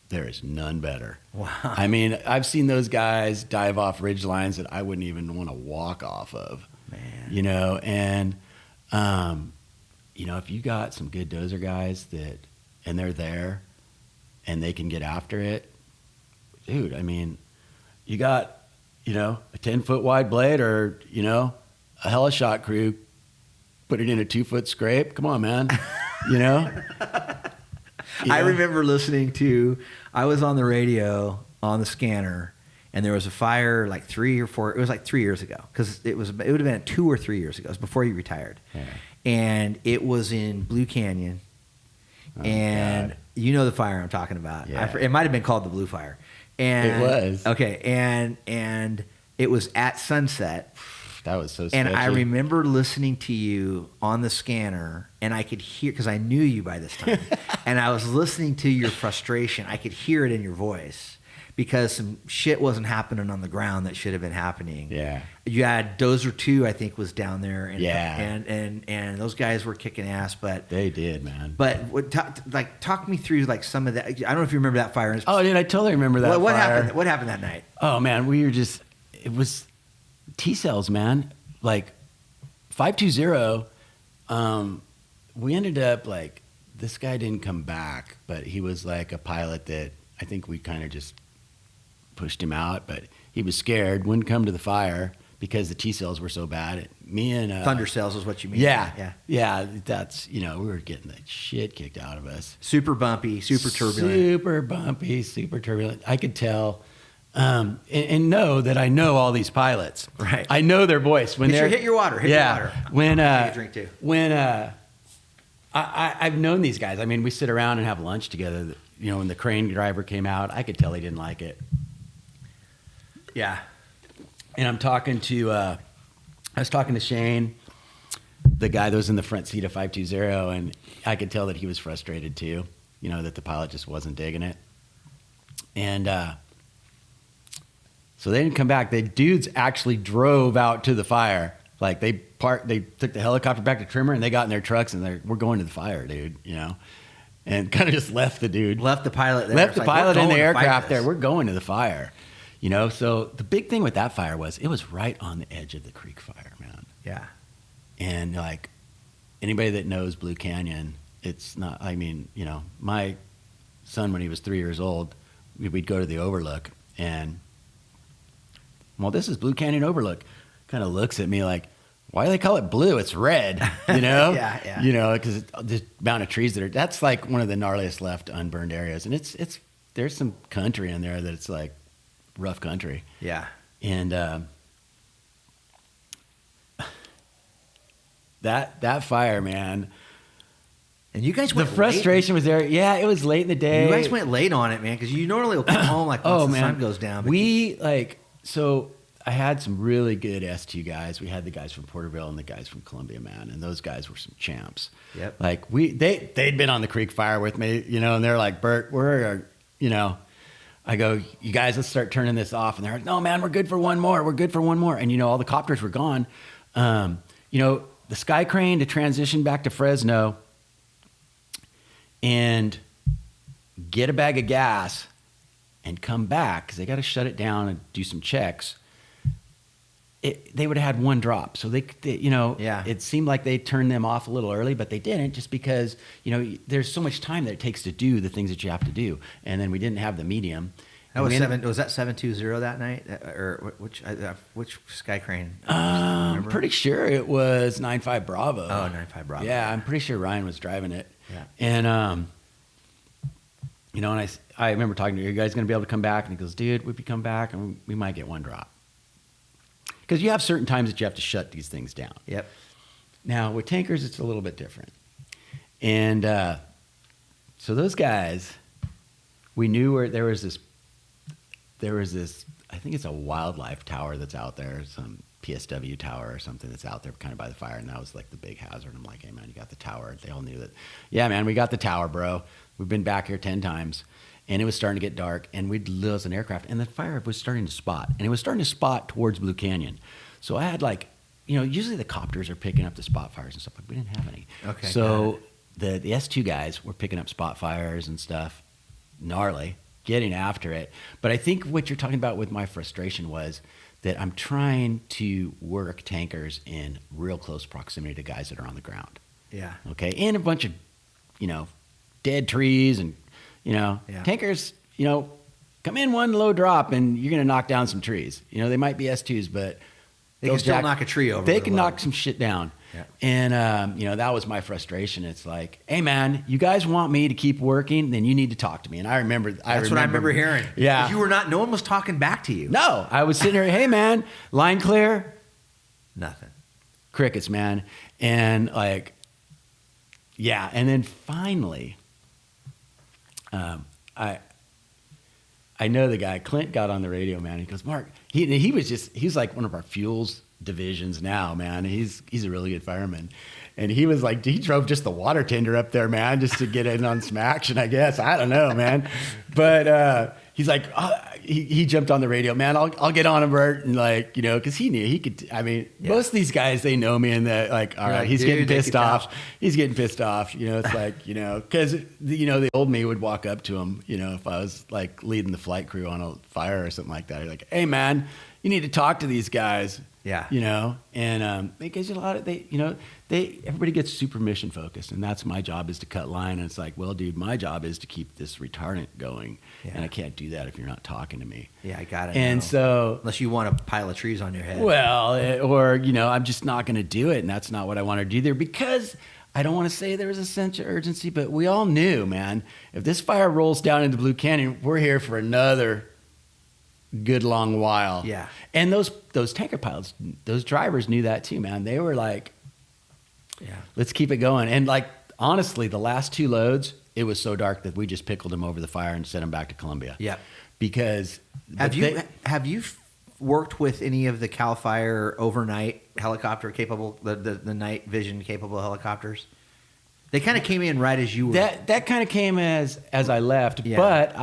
There is none better. Wow. I mean, I've seen those guys dive off ridge lines that I wouldn't even want to walk off of. Man. You know, and, you know, if you got some good dozer guys and they're there and they can get after it, dude, I mean, you got, you know, a 10-foot wide blade or, you know, a heli-shot crew, put it in a 2-foot scrape. Come on, man. You know? I remember listening to, I was on the radio on the scanner, and there was a fire like 3 or 4, it was like 3 years ago, because it would have been 2 or 3 years ago. It was before you retired. Yeah. And it was in Blue Canyon. Oh, and God. You know the fire I'm talking about. Yeah. It might have been called the Blue Fire. And, it was. Okay, and it was at sunset. That was so sketchy. And I remember listening to you on the scanner, and I could hear, because I knew you by this time, and I was listening to your frustration. I could hear it in your voice because some shit wasn't happening on the ground that should have been happening. Yeah. You had Dozer 2, I think, was down there. And, yeah. And those guys were kicking ass, but they did, man. But talk me through like some of that. I don't know if you remember that fire. Oh, dude, I totally remember that what fire. happened? What happened that night? Oh man, it was T-cells, man. Like 520, we ended up like, this guy didn't come back, but he was like a pilot that I think we kind of just pushed him out, but he was scared, wouldn't come to the fire because the T-cells were so bad. Me and thunder cells is what you mean. Yeah. That's, you know, we were getting the shit kicked out of us. Super bumpy, super turbulent. Super bumpy, super turbulent. I could tell. And know that I know all these pilots. Right. I know their voice when they're hit your water. Hit your water. When drink too. When I've known these guys. I mean, we sit around and have lunch together. You know, when the crane driver came out, I could tell he didn't like it. Yeah. And I was talking to Shane, the guy that was in the front seat of 520, and I could tell that he was frustrated too. that the pilot just wasn't digging it. And so they didn't come back. The dudes actually drove out to the fire. Like they took the helicopter back to trimmer, and they got in their trucks, and we're going to the fire, dude, and kind of just left the dude. Left the pilot there. Left the pilot in the aircraft there. We're going to the fire. So the big thing with that fire was it was right on the edge of the creek fire, man. Yeah. And like anybody that knows Blue Canyon, it's not, my son, when he was 3 years old, we'd go to the overlook, and, well, this is Blue Canyon Overlook. Kind of looks at me like, why do they call it blue? It's red, Yeah. Because the amount of trees that's like one of the gnarliest left unburned areas. And there's some country in there that it's like rough country. Yeah. And that fire, man. And you guys went The frustration was there. Yeah, it was late in the day. You guys went late on it, man, because you normally will come home like once the sun goes down. So I had some really good S2 guys. We had the guys from Porterville and the guys from Columbia, man, and those guys were some champs. Yep. Like they'd been on the creek fire with me, and they're like, Bert, I go, you guys, let's start turning this off. And they're like, no, man, we're good for one more. We're good for one more. And, all the copters were gone. The sky crane to transition back to Fresno and get a bag of gas and come back, because they got to shut it down and do some checks. They would have had one drop. So it seemed like they turned them off a little early, but they didn't, just because, there's so much time that it takes to do the things that you have to do. And then we didn't have the medium. That was that 720 that night, or which sky crane? I'm pretty sure it was 95 Bravo. Oh, 95 Bravo. Yeah, I'm pretty sure Ryan was driving it. Yeah. And and I remember talking to you guys going to be able to come back, and he goes, dude, if we come back, and we might get one drop. Because you have certain times that you have to shut these things down. Yep. Now, with tankers, it's a little bit different. And so those guys, we knew where there was this, I think it's a wildlife tower that's out there, some PSW tower or something that's out there kind of by the fire. And that was like the big hazard. I'm like, hey, man, you got the tower. They all knew that. Yeah, man, we got the tower, bro. We've been back here 10 times. And it was starting to get dark, and we'd lose an aircraft, and the fire was starting to spot, and it was starting to spot towards Blue Canyon. So I had usually the copters are picking up the spot fires and stuff, but we didn't have any. Okay. So the S2 guys were picking up spot fires and stuff, gnarly, getting after it. But I think what you're talking about with my frustration was that I'm trying to work tankers in real close proximity to guys that are on the ground. Yeah. Okay. And a bunch of, dead trees and, tankers, come in one low drop and you're going to knock down some trees. They might be S2s, but they can still knock a tree over. They can knock some shit down. Yeah. And, that was my frustration. It's like, hey, man, you guys want me to keep working, then you need to talk to me. And I remember. That's what I remember hearing. Yeah. No one was talking back to you. No. I was sitting here, hey, man, line clear. Nothing. Crickets, man. And yeah. And then finally, I know the guy, Clint, got on the radio, man. He goes, Mark, he's like one of our fuels divisions now, man. He's a really good fireman. And he was like, he drove just the water tender up there, man, just to get in on some action, I guess. I don't know, man. But he's like, he jumped on the radio, man. I'll get on him, Bert, and because he knew he could. I mean, most of these guys, they know me, and they're like, all right, he's getting pissed off. He's getting pissed off. It's like, because the old me would walk up to him, if I was like leading the flight crew on a fire or something like that. You're like, hey, man, you need to talk to these guys. Yeah. And because a lot of everybody gets super mission focused, and that's my job, is to cut line. And it's like, well, dude, my job is to keep this retardant going, and I can't do that if you're not talking to me. Yeah, I got it. And so, unless you want a pile of trees on your head. Well, I'm just not going to do it, and that's not what I want to do there, because I don't want to say there was a sense of urgency, but we all knew, man, if this fire rolls down into Blue Canyon, we're here for another good long while. Yeah. And those tanker pilots, those drivers knew that too, man. They were like, yeah, let's keep it going. And honestly, the last two loads, it was so dark that we just pickled them over the fire and sent them back to Columbia. Yeah. Because have you worked with any of the CAL FIRE overnight helicopter capable, the night vision capable helicopters? They kind of came in right as you were. That kind of came as I left. Yeah. But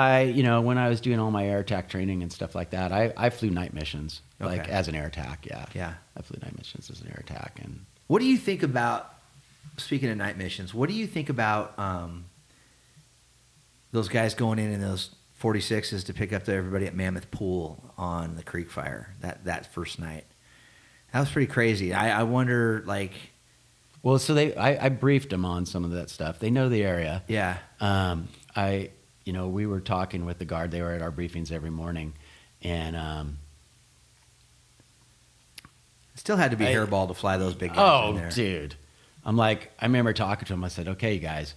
when I was doing all my air attack training and stuff like that, I flew night missions, like as an air attack. Yeah. Yeah. I flew night missions as an air attack. And what do you think about, speaking of night missions, what do you think about those guys going in those 46s to pick up everybody at Mammoth Pool on the Creek Fire that first night? That was pretty crazy. I wonder, like... Well, so I briefed them on some of that stuff. They know the area. Yeah. We were talking with the guard. They were at our briefings every morning, and still had to be hairball to fly those big guys in there. Oh, dude! I remember talking to them. I said, "Okay, you guys,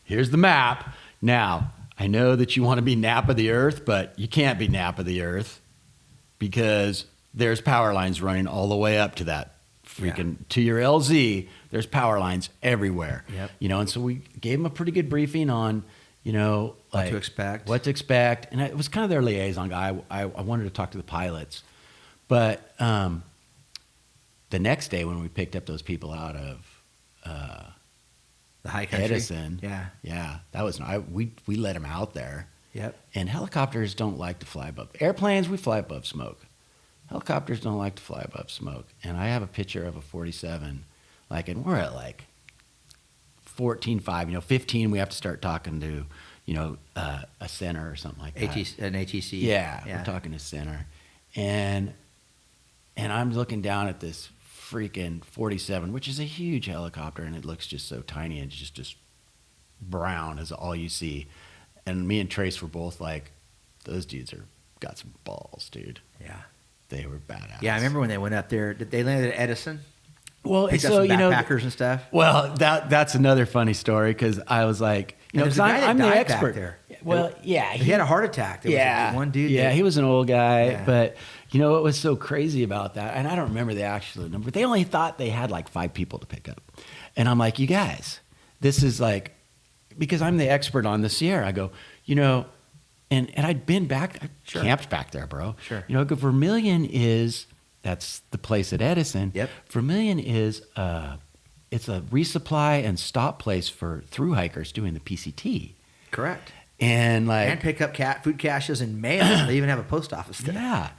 here's the map. Now, I know that you want to be nap of the earth, but you can't be nap of the earth because there's power lines running all the way up to that." To your LZ, there's power lines everywhere. Yep. And so we gave them a pretty good briefing on, what to expect. And it was kind of their liaison guy. I wanted to talk to the pilots. But the next day when we picked up those people out of the high country. Edison. Yeah. That was, we let them out there. Yep. And helicopters don't like to fly above. Airplanes, we fly above smoke. Helicopters don't like to fly above smoke. And I have a picture of a 47, and we're at 14.5, 15, we have to start talking to, a center or something like that. An ATC. Yeah, we're talking to center. And I'm looking down at this freaking 47, which is a huge helicopter, and it looks just so tiny and just brown is all you see. And me and Trace were both like, those dudes got some balls, dude. Yeah. They were badass. Yeah, I remember when they went up there. Did they land at Edison? Well, Picked up some backpackers and stuff. Well, that's another funny story because I was like, because I'm the expert there. Well, yeah, he had a heart attack. There was one dude. Yeah, he was an old guy, but what was so crazy about that? And I don't remember the actual number. They only thought they had 5 people to pick up, and I'm like, you guys, this is because I'm the expert on the Sierra. I go, And I'd been back, camped back there, bro. Sure. Vermilion that's the place at Edison. Yep. Vermilion is, it's a resupply and stop place for thru hikers doing the PCT. Correct. And and pick up food caches and mail. They even have a post office there. Yeah.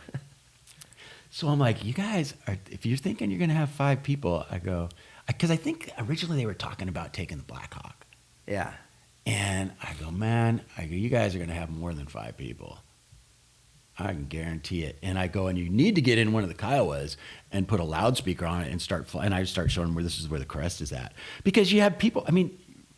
So I'm like, you guys, if you're thinking you're going to have 5 people, I go, because I think originally they were talking about taking the Black Hawk. Yeah. And I go, man, you guys are going to have more than 5 people. I can guarantee it. And I go, and you need to get in one of the Kiowas and put a loudspeaker on it and start flying. And I start showing them where the crest is at. Because you have people,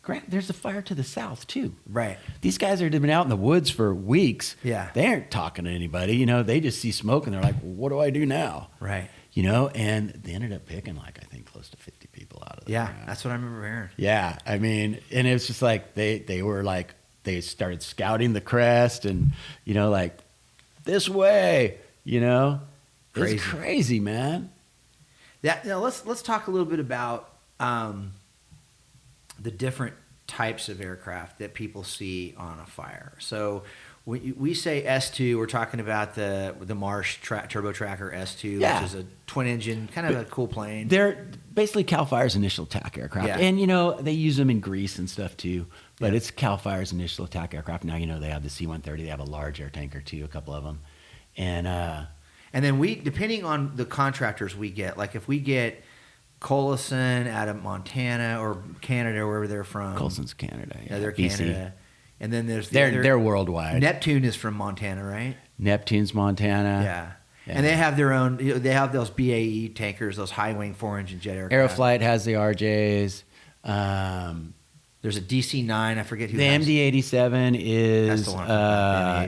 Grant, there's a fire to the south too. Right. These guys have been out in the woods for weeks. Yeah. They aren't talking to anybody. They just see smoke and they're like, well, what do I do now? Right. And they ended up picking I think close to 50 people out of there. Yeah, that's what I remember hearing. Yeah, and it was just they were they started scouting the crest and this way, Crazy. It's crazy, man. Yeah, let's talk a little bit about the different types of aircraft that people see on a fire. So when we say S2, we're talking about the Marsh Turbo Tracker S2, which is a twin engine, kind of a cool plane. They're basically CAL FIRE's initial attack aircraft. Yeah. And, they use them in Greece and stuff too. But it's CAL FIRE's initial attack aircraft. Now, they have the C-130. They have a large air tanker too, a couple of them. And then depending on the contractors we get, if we get Collison out of Montana or Canada, or wherever they're from. Colson's Canada. Yeah, they're BC. Canada. And then there's they're worldwide. Neptune is from Montana, right? Neptune's Montana. Yeah. And they have their own. They have those BAE tankers, those high wing 4-engine jet aircraft. Aeroflight has the RJs. There's a DC-9. I forget who. The MD-87 is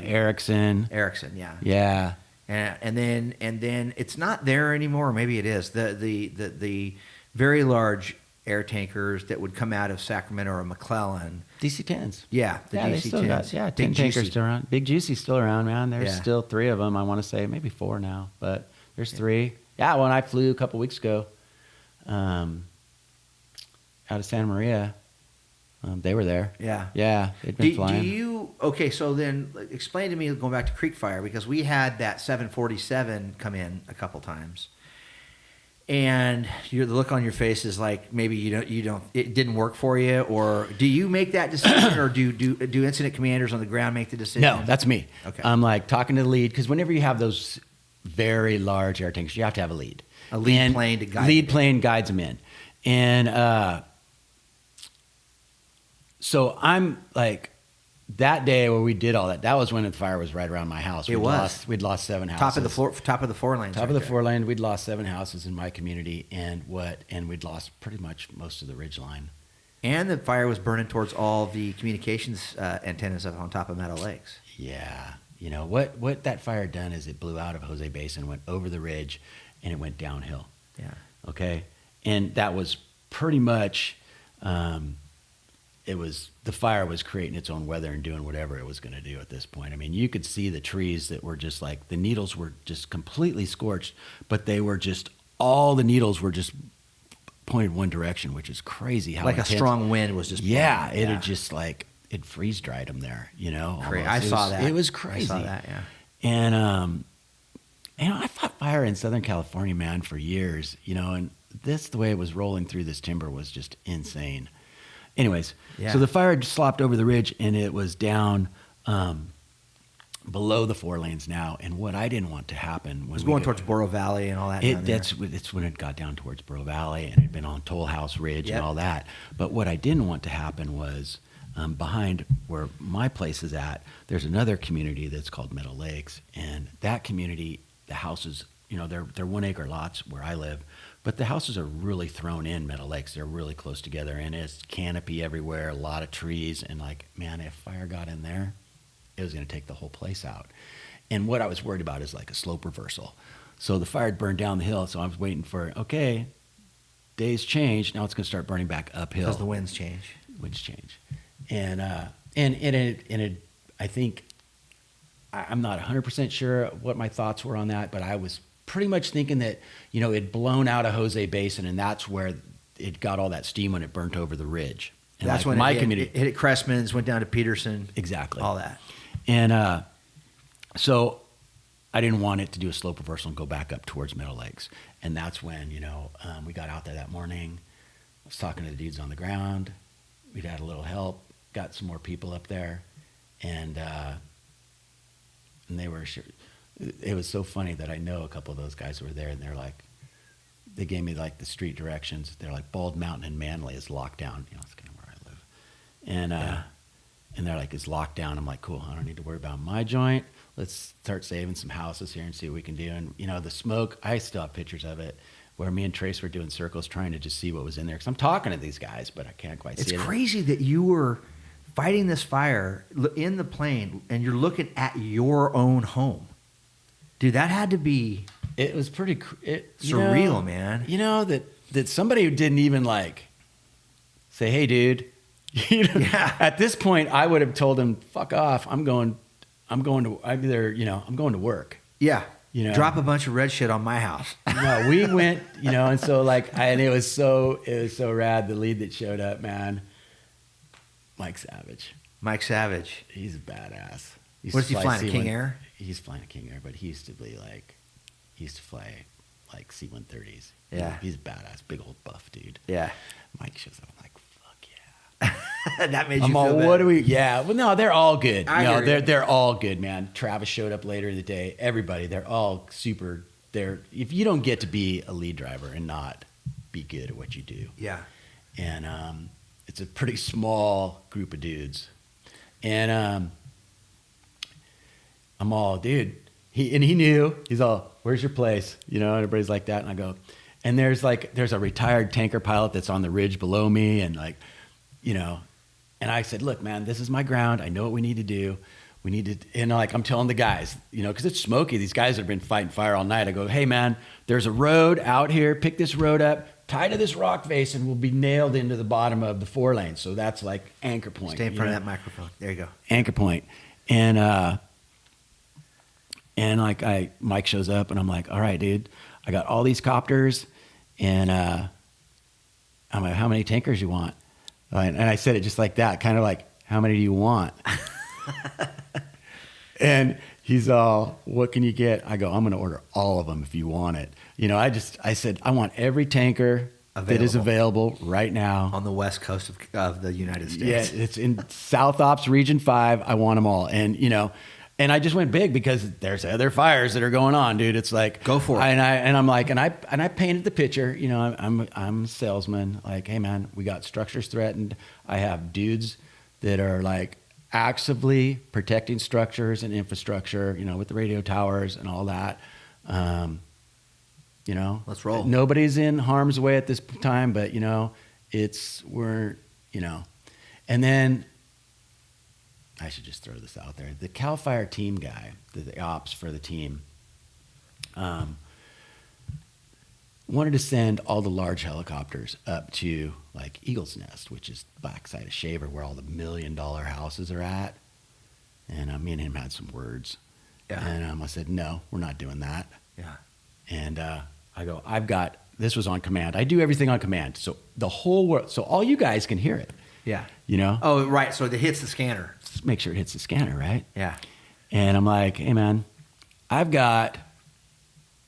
Ericsson. Ericsson, yeah. Yeah. And then it's not there anymore. Or maybe it is. The very large air tankers that would come out of Sacramento or McClellan. DC-10s. Yeah, the DC-10s. 10 tankers still around. Big Juicy's still around, man. There's Yeah. still 3 of them, I want to say. Maybe 4 now, but there's 3. Yeah, when I flew a couple weeks ago out of Santa Maria, they were there. Yeah. Yeah, they'd been flying. Okay, so then explain to me, going back to Creek Fire, because we had that 747 come in a couple times. and the look on your face is like maybe it didn't work for you, or do you make that decision, or do incident commanders on the ground make the decision? No, that's me. Okay. I'm like talking to the lead, because whenever you have those very large air tankers, you have to have a lead. A lead plane to guide lead them. plane guides them in. And so I'm like, that day where we did all that, that was when the fire was right around my house. We'd lost 7 houses. Top of the four lanes. Top right of the there. 4 lane. We'd lost 7 houses in my community, and we'd lost pretty much most of the ridge line. And the fire was burning towards all the communications antennas up on top of Meadow Lakes. Yeah. You know, what that fire done is it blew out of Jose Basin, went over the ridge, and it went downhill. Yeah. Okay. And that was pretty much, the fire was creating its own weather and doing whatever it was going to do at this point. I mean, you could see the trees that were just like, the needles were just completely scorched, but all the needles were just pointed one direction, which is crazy. How like intense. A strong wind was just blowing. It had just like, it freeze dried them there, you know. I saw that. It was crazy. I saw that, yeah. And, I fought fire in Southern California, man, for years, you know, and the way it was rolling through this timber was just insane. Anyways, So the fire just slopped over the ridge, and it was down below the 4 lanes now. And what I didn't want to happen was going towards Burro Valley and all that. It's when it got down towards Burro Valley, and it had been on Toll House Ridge and all that. But what I didn't want to happen was behind where my place is at, there's another community that's called Meadow Lakes, and that community, the houses, you know, they're 1 acre lots where I live. But the houses are really thrown in Meadow Lakes. They're really close together, and it's canopy everywhere, a lot of trees. And like, man, if fire got in there, it was going to take the whole place out. And what I was worried about is like a slope reversal. So the fire had burned down the hill, so I was waiting for, okay, days change. Now it's going to start burning back uphill. Because the winds change. And I think, I'm not 100% sure what my thoughts were on that, but I was pretty much thinking that, you know, it'd blown out of Jose Basin, and that's where it got all that steam when it burnt over the ridge. And that's like when it hit Cressman's, went down to Peterson. Exactly. All that. And so I didn't want it to do a slope reversal and go back up towards Meadow Lakes. And that's when, you know, we got out there that morning. I was talking to the dudes on the ground. We'd had a little help, got some more people up there. And they were sure. It was so funny that I know a couple of those guys who were there, and they're like, they gave me like the street directions. They're like, Bald Mountain and Manly is locked down. You know, that's kind of where I live. And they're like, it's locked down. I'm like, cool, I don't need to worry about my joint. Let's start saving some houses here and see what we can do. And, you know, the smoke, I still have pictures of it where me and Trace were doing circles trying to just see what was in there. Because I'm talking to these guys, but I can't quite see it. It's crazy that you were fighting this fire in the plane, and you're looking at your own home. Dude, that had to be. It was pretty surreal, man. You know that somebody who didn't even like say, "Hey, dude." You know, at this point, I would have told him, "Fuck off! I'm going to work." Yeah. You know, drop a bunch of red shit on my house. No, we went. You know, and so and it was so rad. The lead that showed up, man. Mike Savage. He's a badass. What's he flying? A King Air? He's flying a King Air, but he used to fly like C-130s. Yeah. He's a badass, big old buff dude. Yeah. Mike shows up, I'm like, fuck yeah. That made you feel better. What do we, yeah. Well, no, they're all good. They're all good, man. Travis showed up later in the day. Everybody, they're all super, if you don't get to be a lead driver and not be good at what you do. Yeah. And it's a pretty small group of dudes. And I'm all, dude. He knew. He's all, where's your place? You know, and everybody's like that. And I go, and there's a retired tanker pilot that's on the ridge below me, and like, you know, and I said, look, man, this is my ground. I know what we need to do. We need to, and like I'm telling the guys, you know, because it's smoky. These guys have been fighting fire all night. I go, hey, man, there's a road out here. Pick this road up, tie to this rock face, and we'll be nailed into the bottom of the 4 lanes. So that's like anchor point. Stay in front of that microphone. There you go. Anchor point. And like Mike shows up, and I'm like, all right, dude, I got all these copters, and I'm like, how many tankers you want? And I said it just like that, kind of like, how many do you want? And he's all, what can you get? I go, I'm going to order all of them if you want it. You know, I said, I want every tanker that is available right now. On the west coast of the United States. Yeah, it's in South Ops Region 5. I want them all. And, you know, and I just went big because there's other fires that are going on, dude. It's like, go for it. And I'm like, and I painted the picture. You know, I'm a salesman. Like, hey man, we got structures threatened. I have dudes that are like actively protecting structures and infrastructure. You know, with the radio towers and all that. You know, let's roll. Nobody's in harm's way at this time, but you know, we're, you know, and then I should just throw this out there. The CAL FIRE team guy, the ops for the team, wanted to send all the large helicopters up to like Eagle's Nest, which is backside of Shaver, where all the $1 million houses are at. And me and him had some words. Yeah. And I said, no, we're not doing that. Yeah. And I go, this was on command. I do everything on command. So the whole world, so all you guys can hear it. Yeah. You know? Oh, right. So it hits the scanner. Just make sure it hits the scanner, right? Yeah. And I'm like, hey man, I've got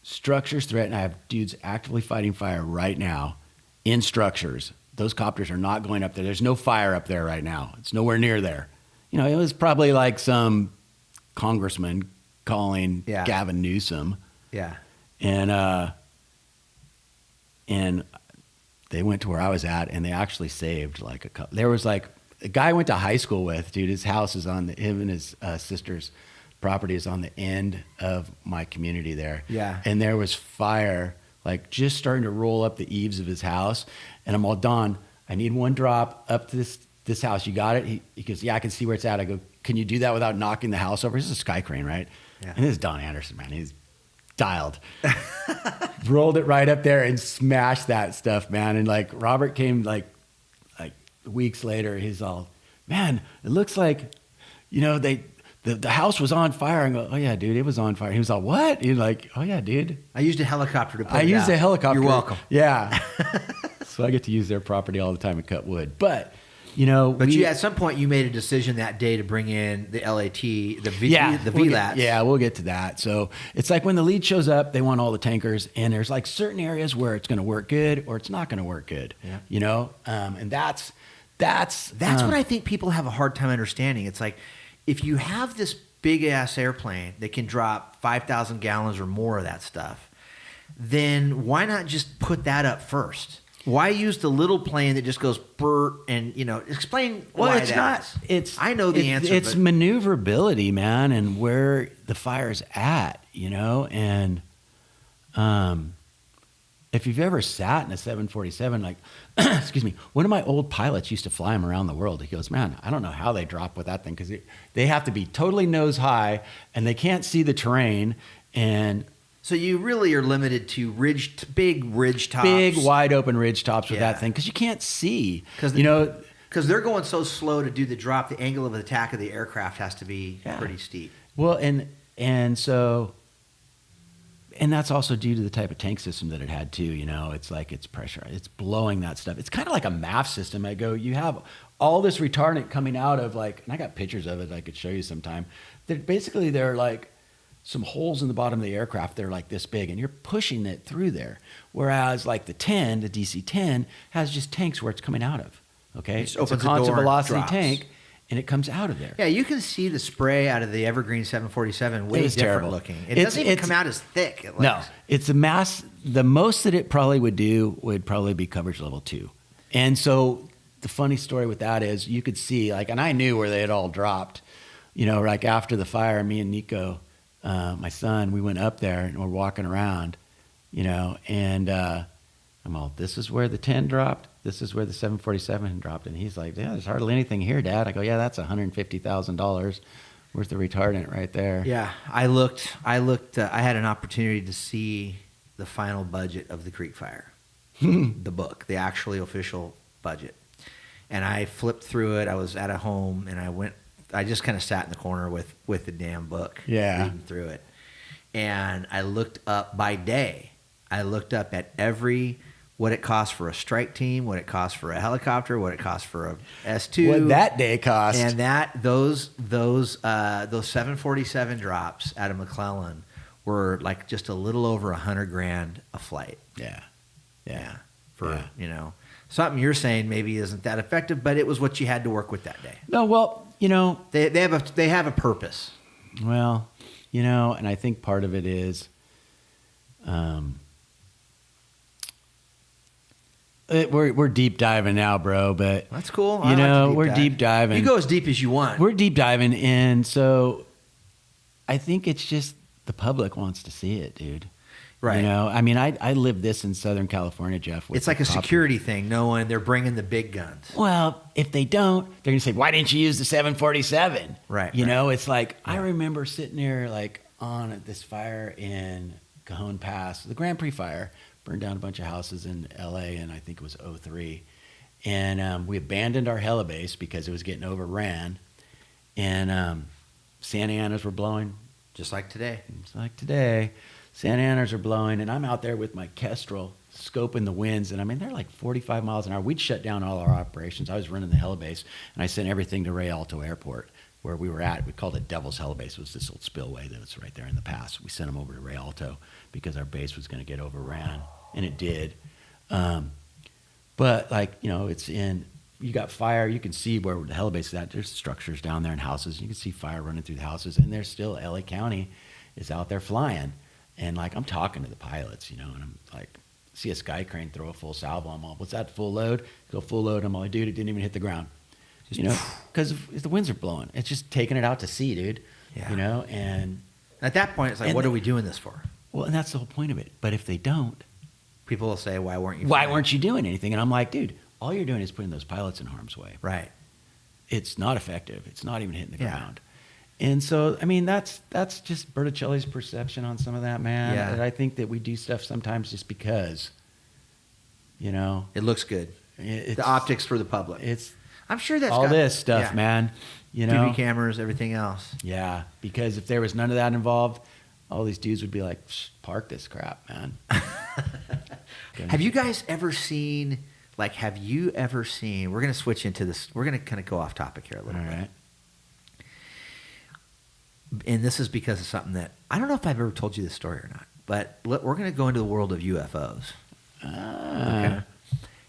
structures threatened. I have dudes actively fighting fire right now in structures. Those copters are not going up there. There's no fire up there right now. It's nowhere near there. You know, it was probably like some congressman calling Gavin Newsom. Yeah. And they went to where I was at, and they actually saved like a couple. There was like a guy I went to high school with, dude. His house is him and his sister's property is on the end of my community there. Yeah. And there was fire, like just starting to roll up the eaves of his house. And I'm all, Don, I need one drop up to this house. You got it? He goes, yeah, I can see where it's at. I go, can you do that without knocking the house over? This is a sky crane, right? Yeah. And this is Don Anderson, man. He's dialed. Rolled it right up there and smashed that stuff, man. And like Robert came like weeks later, he's all, man, it looks like, you know, the house was on fire. I go, oh yeah, dude, it was on fire. He was all, what? He's like, oh yeah, dude. I used a helicopter to put it out. I used a helicopter. You're welcome. Yeah. So I get to use their property all the time and cut wood. But you know, but at some point you made a decision that day to bring in the LAT, the VLATs. We'll get to that. So it's like when the lead shows up, they want all the tankers, and there's like certain areas where it's going to work good or it's not going to work good. Yeah. You know, and that's what I think people have a hard time understanding. It's like if you have this big ass airplane that can drop 5,000 gallons or more of that stuff, then why not just put that up first? Why use the little plane that just goes brr and, you know, explain why it's that is. I know the answer. It's maneuverability, man, and where the fire's at, you know, and if you've ever sat in a 747, like, excuse me, one of my old pilots used to fly them around the world. He goes, man, I don't know how they drop with that thing because they have to be totally nose high and they can't see the terrain. And so you really are limited to big ridge tops. Big, wide open ridge tops with that thing because you can't see. Because they're going so slow to do the drop, the angle of attack of the aircraft has to be pretty steep. Well, and that's also due to the type of tank system that it had too. You know, it's like it's pressure, it's blowing that stuff. It's kind of like a MAF system. I go, you have all this retardant coming out of like, and I got pictures of it I could show you sometime. That basically they're like some holes in the bottom of the aircraft. They're like this big, and you're pushing it through there. Whereas like the DC-10 has just tanks where it's coming out of. Okay, it's a constant velocity tank. And it comes out of there. Yeah, you can see the spray out of the Evergreen 747 way different terrible looking. It doesn't even come out as thick. No, it's a mass. The most that it probably would do would probably be coverage level 2. And so the funny story with that is you could see, like, and I knew where they had all dropped. You know, like after the fire, me and Nico, my son, we went up there and we're walking around, you know, and I'm all, this is where the 10 dropped. This is where the 747 dropped. And he's like, yeah, there's hardly anything here, Dad. I go, yeah, that's $150,000 worth of retardant right there. Yeah, I looked. I had an opportunity to see the final budget of the Creek Fire, the book, the actually official budget. And I flipped through it. I was at a home, and I just kind of sat in the corner with the damn book, reading through it. And I looked up by day. I looked up at every what it costs for a strike team, what it costs for a helicopter, what it costs for a S2. What that day cost. And those 747 drops out of McClellan were like just a little over $100,000 a flight. Yeah. For something you're saying maybe isn't that effective, but it was what you had to work with that day. No, well, they have a purpose. Well, and I think part of it is, we're deep diving now, bro. But that's cool. We're deep diving. You go as deep as you want. We're deep diving, and so I think it's just the public wants to see it, dude. Right. I mean, I live this in Southern California, Jeff. It's like a security thing. They're bringing the big guns. Well, if they don't, they're going to say, why didn't you use the 747? Right. It's like, I remember sitting there like on this fire in Cajon Pass, the Grand Prix fire, burned down a bunch of houses in LA, and I think it was 2003. And we abandoned our helibase because it was getting overran. And Santa Anas were blowing. Just like today. Santa Anas are blowing, and I'm out there with my Kestrel scoping the winds, and I mean, they're like 45 miles an hour. We'd shut down all our operations. I was running the helibase, and I sent everything to Rialto Airport, where we were at. We called it Devil's Helibase. It was this old spillway that was right there in the pass. We sent them over to Rialto because our base was going to get overran, and it did. But, it's in, you got fire. You can see where the helibase is at. There's structures down there and houses. You can see fire running through the houses, and there's still LA County is out there flying. And I'm talking to the pilots, and I'm like, see a sky crane throw a full salvo. I'm all, what's that, full load? Go full load. I'm like, dude, it didn't even hit the ground. Because the winds are blowing. It's just taking it out to sea, dude. Yeah. And at that point, it's like, what are we doing this for? Well, and that's the whole point of it. But if they don't, people will say, why weren't you doing anything? And I'm like, dude, all you're doing is putting those pilots in harm's way. Right. It's not effective. It's not even hitting the ground. And so, I mean, that's just Bertuccelli's perception on some of that, man. Yeah. And I think that we do stuff sometimes just because, it looks good. The optics for the public. I'm sure that's all this stuff, man. TV cameras, everything else. Yeah, because if there was none of that involved, all these dudes would be like, park this crap, man. Have you guys ever seen? We're going to switch into this. We're going to kind of go off topic here a little bit. All right. And this is because of something that I don't know if I've ever told you this story or not, but we're going to go into the world of UFOs. Okay.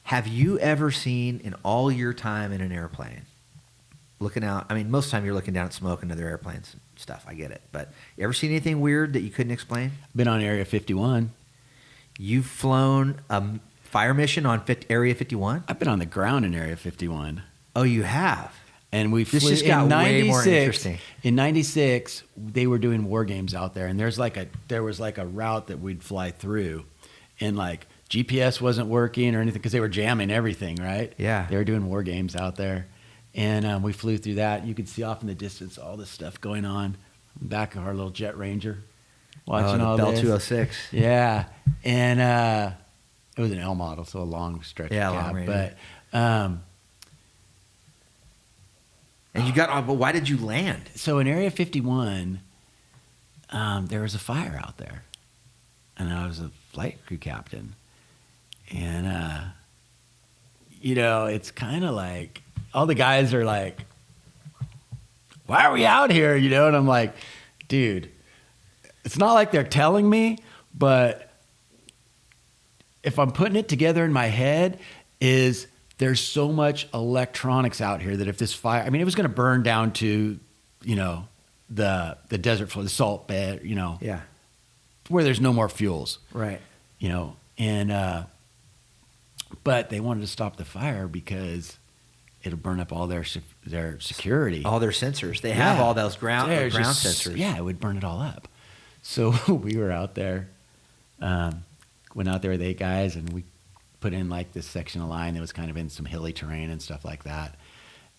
Have you ever seen in all your time in an airplane, looking out? I mean, most of the time you're looking down at smoke and other airplanes and stuff. I get it. But you ever seen anything weird that you couldn't explain? Been on Area 51. You've flown a fire mission on Area 51? I've been on the ground in Area 51. Oh, you have? And we flew, this just got way more interesting. In 96, they were doing war games out there, and there was like a route that we'd fly through, and GPS wasn't working or anything because they were jamming everything, right? Yeah. They were doing war games out there, and we flew through that. You could see off in the distance all this stuff going on. Back of our little Jet Ranger, watching all Bell this. 206. Yeah, and it was an L model, so a long stretch. Yeah, cab, long range. But. And but why did you land? So in Area 51, there was a fire out there, and I was a flight crew captain, and it's kind of like all the guys are like, "Why are we out here?" And I'm like, "Dude, it's not like they're telling me, but if I'm putting it together in my head, there's so much electronics out here that if this fire, I mean, it was going to burn down to, the desert floor, the salt bed, Yeah. where there's no more fuels, Right. and, but they wanted to stop the fire because it'll burn up all their security. All their sensors. They have all those ground sensors. Yeah, it would burn it all up. So we were out there, went out there with 8 guys, and we put in this section of line that was kind of in some hilly terrain and stuff like that.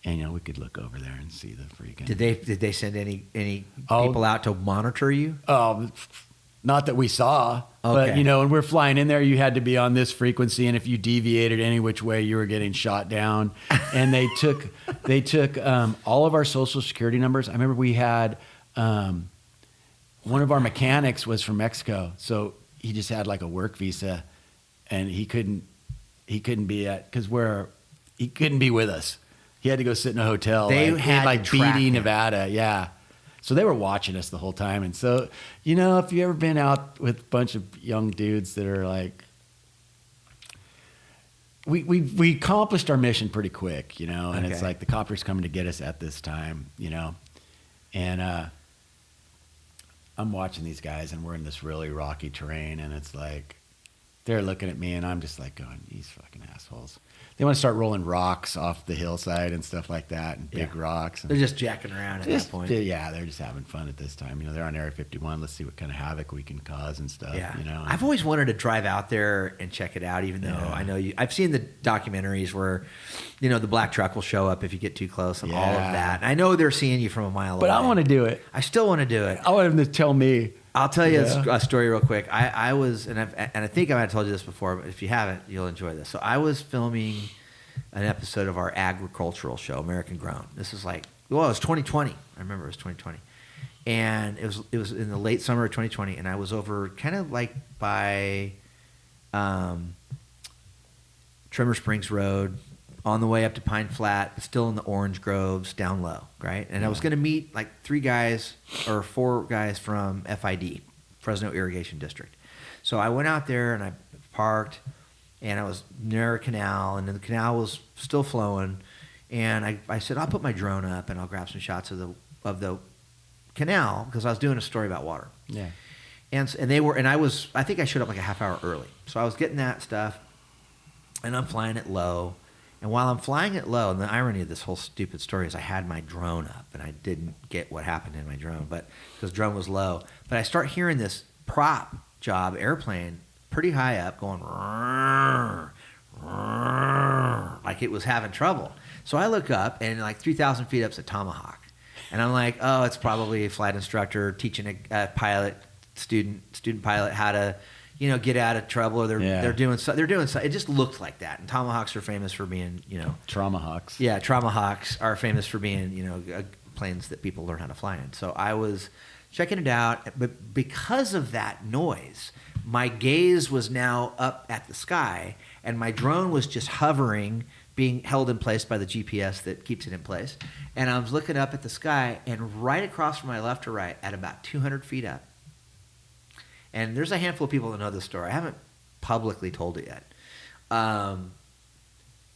And, we could look over there and see the freaking... Did they send any people out to monitor you? Oh, not that we saw. Okay. But, when we're flying in there, you had to be on this frequency. And if you deviated any which way, you were getting shot down. And they took all of our social security numbers. I remember we had one of our mechanics was from Mexico. So he just had a work visa. And he couldn't he couldn't be he couldn't be with us. He had to go sit in a hotel. They had in like to track Beatty, him. Nevada. Yeah. So they were watching us the whole time. And so, you know, if you ever been out with a bunch of young dudes that are like, we accomplished our mission pretty quick, you know, and it's like the copter's coming to get us at this time, you know, and I'm watching these guys and we're in this really rocky terrain and it's like they're looking at me and I'm just like going, these fucking assholes. They want to start rolling rocks off the hillside and stuff like that, and big rocks. And they're just jacking around at that point. Yeah, they're just having fun at this time. You know, they're on Area 51. Let's see what kind of havoc we can cause and stuff. Yeah. You know, I've always wanted to drive out there and check it out, even though I know I've seen the documentaries where, you know, the black truck will show up if you get too close and all of that. And I know they're seeing you from a mile away. But I want to do it. I still want to do it. I want them to tell me. I'll tell you a story real quick. I was, and I think I might have told you this before, but if you haven't, you'll enjoy this. So I was filming an episode of our agricultural show, American Grown. This is like, well, it was 2020. I remember it was 2020. And it was in the late summer of 2020, and I was over kind of like by Trimmer Springs Road, on the way up to Pine Flat, still in the orange groves, down low, right? And I was going to meet like 4 guys from FID, Fresno Irrigation District. So I went out there and I parked, and I was near a canal, and the canal was still flowing. And I said, I'll put my drone up and I'll grab some shots of the canal, because I was doing a story about water. Yeah. And I think I showed up like a half hour early. So I was getting that stuff, and I'm flying it low. And while I'm flying it low, and the irony of this whole stupid story is I had my drone up, and I didn't get what happened in my drone, but because drone was low. But I start hearing this prop job airplane pretty high up going like it was having trouble. So I look up, and like 3,000 feet up's a Tomahawk. And I'm like, oh, it's probably a flight instructor teaching a pilot, student pilot how to, you know, get out of trouble, or they're doing so. It just looked like that. And Tomahawks are famous for being, you know, Traumahawks. Yeah, Traumahawks are famous for being, you know, planes that people learn how to fly in. So I was checking it out, but because of that noise, my gaze was now up at the sky, and my drone was just hovering, being held in place by the GPS that keeps it in place. And I was looking up at the sky, and right across from my left to right, at about 200 feet up, and there's a handful of people that know this story. I haven't publicly told it yet.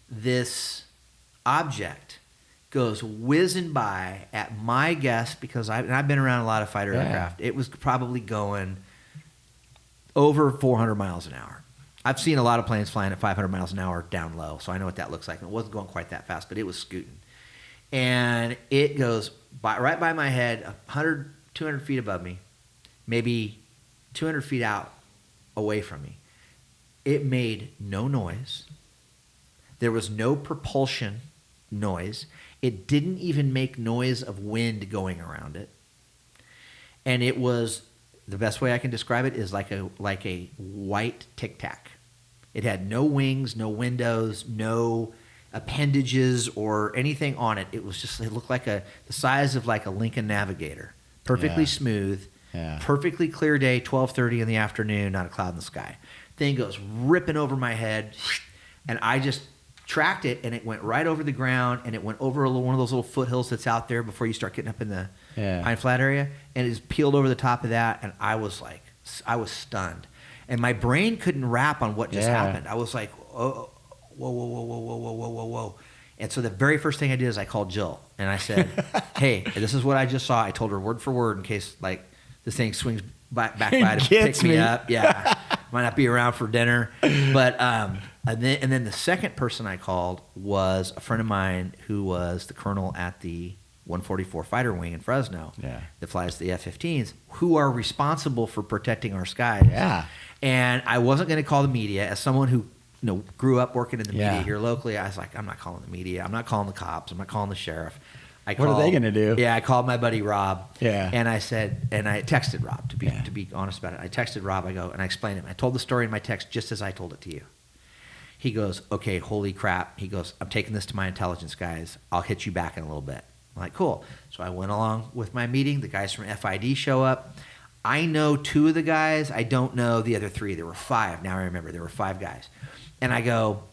This object goes whizzing by at my guess, because I've been around a lot of fighter aircraft. It was probably going over 400 miles an hour. I've seen a lot of planes flying at 500 miles an hour down low, so I know what that looks like. And it wasn't going quite that fast, but it was scooting. And it goes right by my head, 100, 200 feet above me, maybe 200 feet out away from me. It made no noise. There was no propulsion noise. It didn't even make noise of wind going around it. And it was, the best way I can describe it is like a white Tic Tac. It had no wings, no windows, no appendages or anything on it. It was just, it looked like the size of like a Lincoln Navigator. Perfectly smooth. Yeah. Perfectly clear day, 12:30 in the afternoon, not a cloud in the sky. Thing goes ripping over my head, and I just tracked it, and it went right over the ground, and it went over one of those little foothills that's out there before you start getting up in the Pine Flat area, and it just peeled over the top of that, and I was stunned. And my brain couldn't wrap on what just happened. I was like, oh, whoa. And so the very first thing I did is I called Jill, and I said, hey, this is what I just saw. I told her word for word in case, like, this thing swings back by to pick me up. Yeah, might not be around for dinner. But and then the second person I called was a friend of mine who was the colonel at the 144 Fighter Wing in Fresno that flies the F-15s, who are responsible for protecting our skies. Yeah. And I wasn't going to call the media. As someone who grew up working in the media here locally, I was like, I'm not calling the media. I'm not calling the cops. I'm not calling the sheriff. What are they going to do? Yeah, I called my buddy Rob. Yeah. And I said, and I texted Rob to be honest about it. I texted Rob. I go, and I explained it. I told the story in my text just as I told it to you. He goes, okay, holy crap. He goes, I'm taking this to my intelligence guys. I'll hit you back in a little bit. I'm like, cool. So I went along with my meeting. The guys from FID show up. I know 2 of the guys. I don't know the other 3. There were 5. Now I remember there were 5 guys. And I go,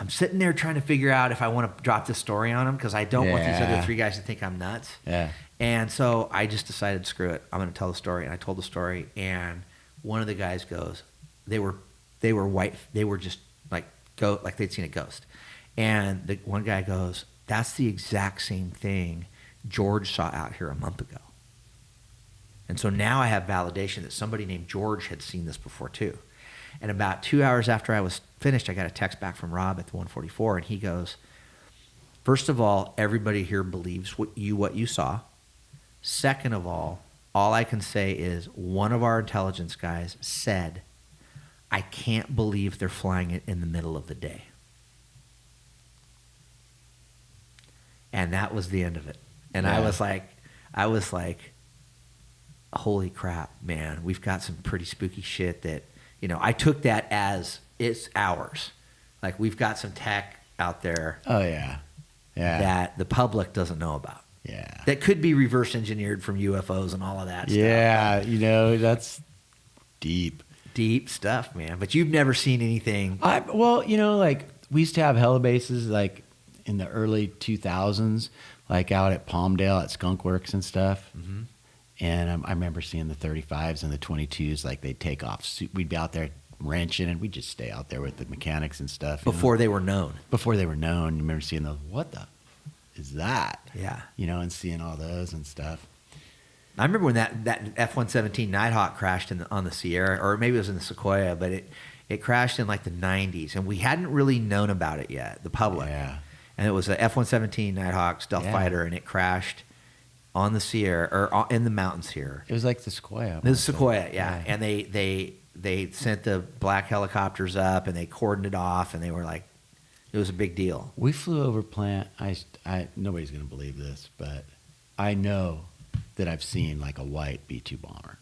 I'm sitting there trying to figure out if I want to drop this story on them because I don't want these other 3 guys to think I'm nuts. Yeah. And so I just decided, screw it. I'm going to tell the story. And I told the story. And one of the guys goes, they were white. They were just like they'd seen a ghost. And the one guy goes, that's the exact same thing George saw out here a month ago. And so now I have validation that somebody named George had seen this before too. And about 2 hours after I was finished, I got a text back from Rob at the 144, and he goes, first of all, everybody here believes what you saw. Second of all I can say is one of our intelligence guys said, I can't believe they're flying it in the middle of the day. And that was the end of it. And I was like, holy crap, man, we've got some pretty spooky shit that, I took that as it's ours. Like we've got some tech out there. Oh yeah. Yeah. That the public doesn't know about. Yeah. That could be reverse engineered from UFOs and all of that stuff. Yeah, that's deep. Deep stuff, man. But you've never seen anything. Like we used to have helibases like in the early 2000s, like out at Palmdale at Skunk Works and stuff. Mm-hmm. And I remember seeing the 35s and the 22s, like they'd take off. We'd be out there wrenching, and we'd just stay out there with the mechanics and stuff. Before they were known. Before they were known. You remember seeing those, what the is that? Yeah. And seeing all those and stuff. I remember when that F-117 Nighthawk crashed on the Sierra, or maybe it was in the Sequoia, but it crashed in like the 90s, and we hadn't really known about it yet, the public. Yeah. And it was a F-117 Nighthawk stealth fighter, and it crashed on the Sierra, or in the mountains here. It was like the Sequoia. The Sequoia, yeah. And they sent the black helicopters up, and they cordoned it off, and they were like, it was a big deal. We flew over plant. Nobody's going to believe this, but I know that I've seen like a white B-2 bomber.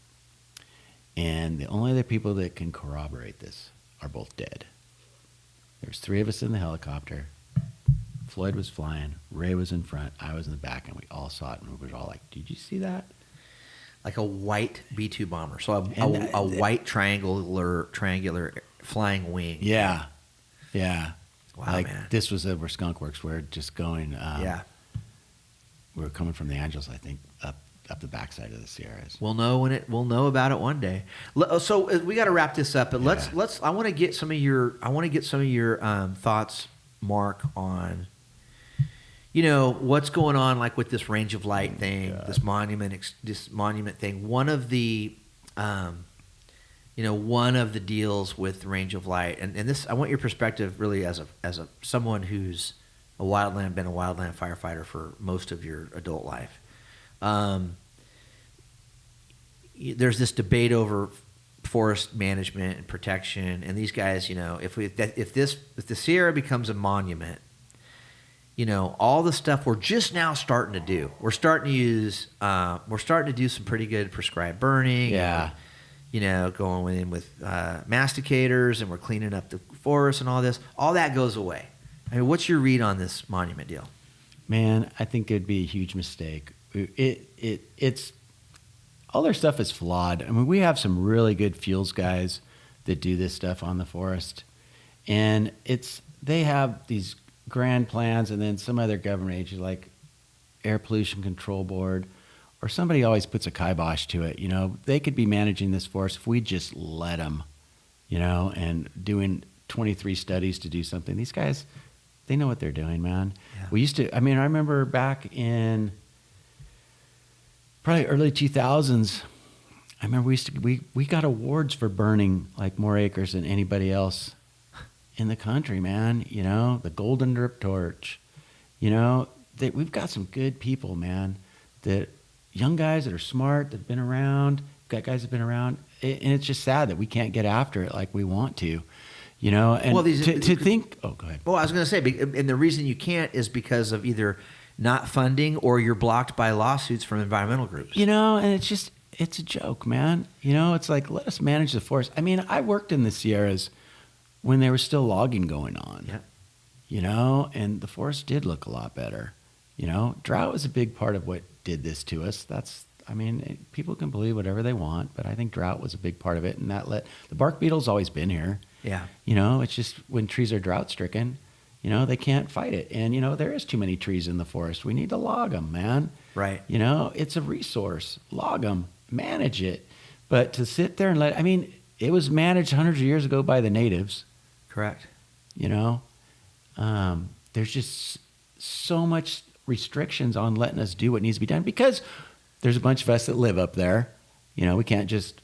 And the only other people that can corroborate this are both dead. There's 3 of us in the helicopter. Floyd was flying, Ray was in front, I was in the back, and we all saw it, and we were all like, did you see that? Like a white B-2 bomber. So a white triangular flying wing. Yeah. Yeah. Wow, man. This was over Skunk Works. We're just going, we were coming from the Angels, I think, up the backside of the Sierras. We'll know about it one day. So we got to wrap this up, but I want to get some of your thoughts, Mark, on what's going on, like with this range of light thing, this monument thing. One of the deals with range of light, and this, I want your perspective really as a someone who's been a wildland firefighter for most of your adult life. There's this debate over forest management and protection, and these guys, if the Sierra becomes a monument, all the stuff we're just now starting to do. We're starting to do some pretty good prescribed burning. Yeah. Going in with masticators, and we're cleaning up the forest and all this. All that goes away. I mean, what's your read on this monument deal? Man, I think it'd be a huge mistake. It's all their stuff is flawed. I mean, we have some really good fuels guys that do this stuff on the forest, and they have these grand plans, and then some other government agency like Air Pollution Control Board, or somebody always puts a kibosh to it. They could be managing this forest if we just let them, and doing 23 studies to do something. These guys, they know what they're doing, man. Yeah. I remember back in probably early 2000s, I remember we got awards for burning like more acres than anybody else in the country, man. The Golden Drip Torch. We've got some good people, man. That young guys that are smart, that have been around. Got guys that have been around, and it's just sad that we can't get after it like we want to. And well, to think. Oh, go ahead. Well, I was going to say, and the reason you can't is because of either not funding or you're blocked by lawsuits from environmental groups. And it's a joke, man. It's like, let us manage the forest. I mean, I worked in the Sierras when there was still logging going on. Yeah. And the forest did look a lot better. Drought was a big part of what did this to us. People can believe whatever they want, but I think drought was a big part of it, and the bark beetle's always been here. Yeah. It's just when trees are drought stricken, they can't fight it. And, there is too many trees in the forest. We need to log them, man. Right. It's a resource. Log them, manage it. But to sit there and it was managed hundreds of years ago by the natives. Correct. There's just so much restrictions on letting us do what needs to be done because there's a bunch of us that live up there. We can't just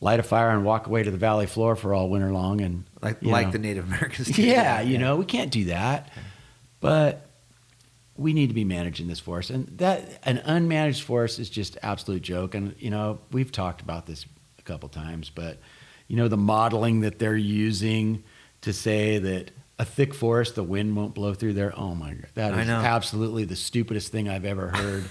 light a fire and walk away to the valley floor for all winter long and like the Native Americans did. Yeah, we can't do that. But we need to be managing this forest, and that an unmanaged forest is just absolute joke. And we've talked about this a couple times, but the modeling that they're using to say that a thick forest, the wind won't blow through there. Oh my God, that is absolutely the stupidest thing I've ever heard.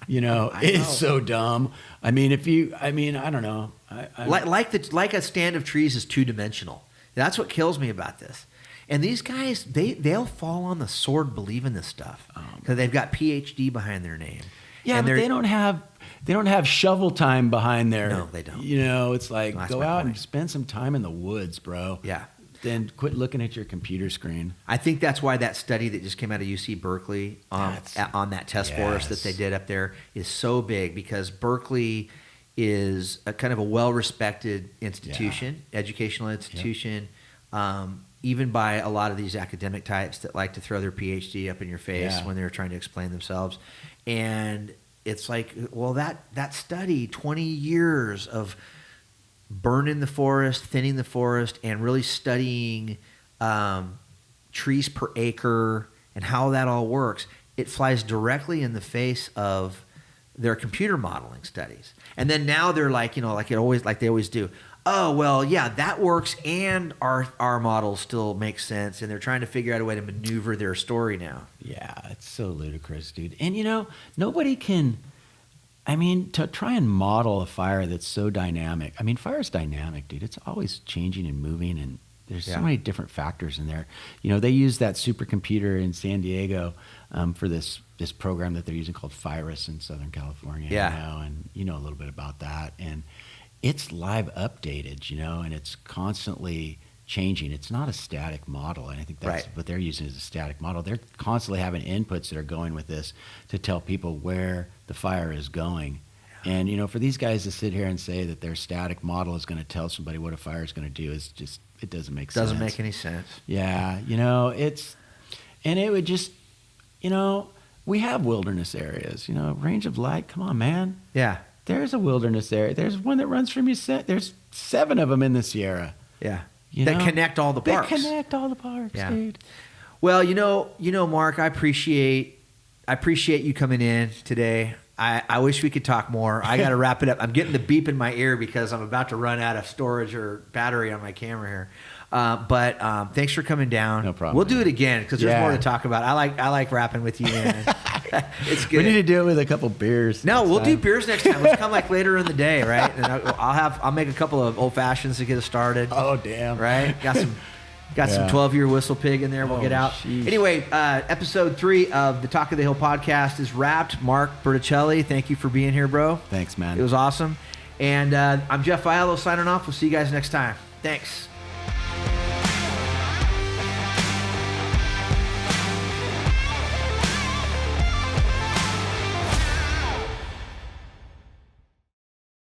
It's so dumb. I don't know. Like a stand of trees is two-dimensional. That's what kills me about this. And these guys, they'll fall on the sword believing this stuff because they've got PhD behind their name. Yeah, and but they don't have shovel time behind there. No, they don't. It's like go out and spend some time in the woods, bro. Yeah. Then quit looking at your computer screen. I think that's why that study that just came out of UC Berkeley on that test forest that they did up there is so big because Berkeley is a kind of a well-respected institution, educational institution, even by a lot of these academic types that like to throw their PhD up in your face when they're trying to explain themselves. And it's like, well, that study, 20 years of burning the forest, thinning the forest, and really studying trees per acre and how that all works, it flies directly in the face of their computer modeling studies. And then now they're like, like they always do. Oh, well, yeah, that works, and our model still makes sense, and they're trying to figure out a way to maneuver their story now. Yeah, it's so ludicrous, dude. And, nobody can... to try and model a fire that's so dynamic. Fire's dynamic, dude. It's always changing and moving, and there's so many different factors in there. They use that supercomputer in San Diego for this program that they're using called Virus in Southern California. Yeah. And you know a little bit about that. And it's live updated, and it's constantly changing. It's not a static model, and I think that's what they're using is a static model. They're constantly having inputs that are going with this to tell people where the fire is going. And, for these guys to sit here and say that their static model is going to tell somebody what a fire is going to do is just, it doesn't make sense. Doesn't make any sense. Yeah, and it would just, we have wilderness areas, range of light. Come on, man. Yeah. There's a wilderness area. There's one that runs from there's 7 of them in the Sierra. Yeah. That connect all the parks. They connect all the parks, dude. Well, Mark, I appreciate you coming in today. I wish we could talk more. I got to wrap it up. I'm getting the beep in my ear because I'm about to run out of storage or battery on my camera here. But thanks for coming down. No problem. We'll do it again because there's more to talk about. I like rapping with you, man. It's good. We need to do it with a couple beers. No, we'll do beers next time. Let's come later in the day, right? And I'll make a couple of old fashions to get us started. Oh, damn. Right? Got some 12-year Whistle Pig in there. We'll get out. Sheesh. Anyway, episode 3 of the Talk of the Hill podcast is wrapped. Mark Bertuccelli, thank you for being here, bro. Thanks, man. It was awesome. And I'm Jeff Aiello signing off. We'll see you guys next time. Thanks.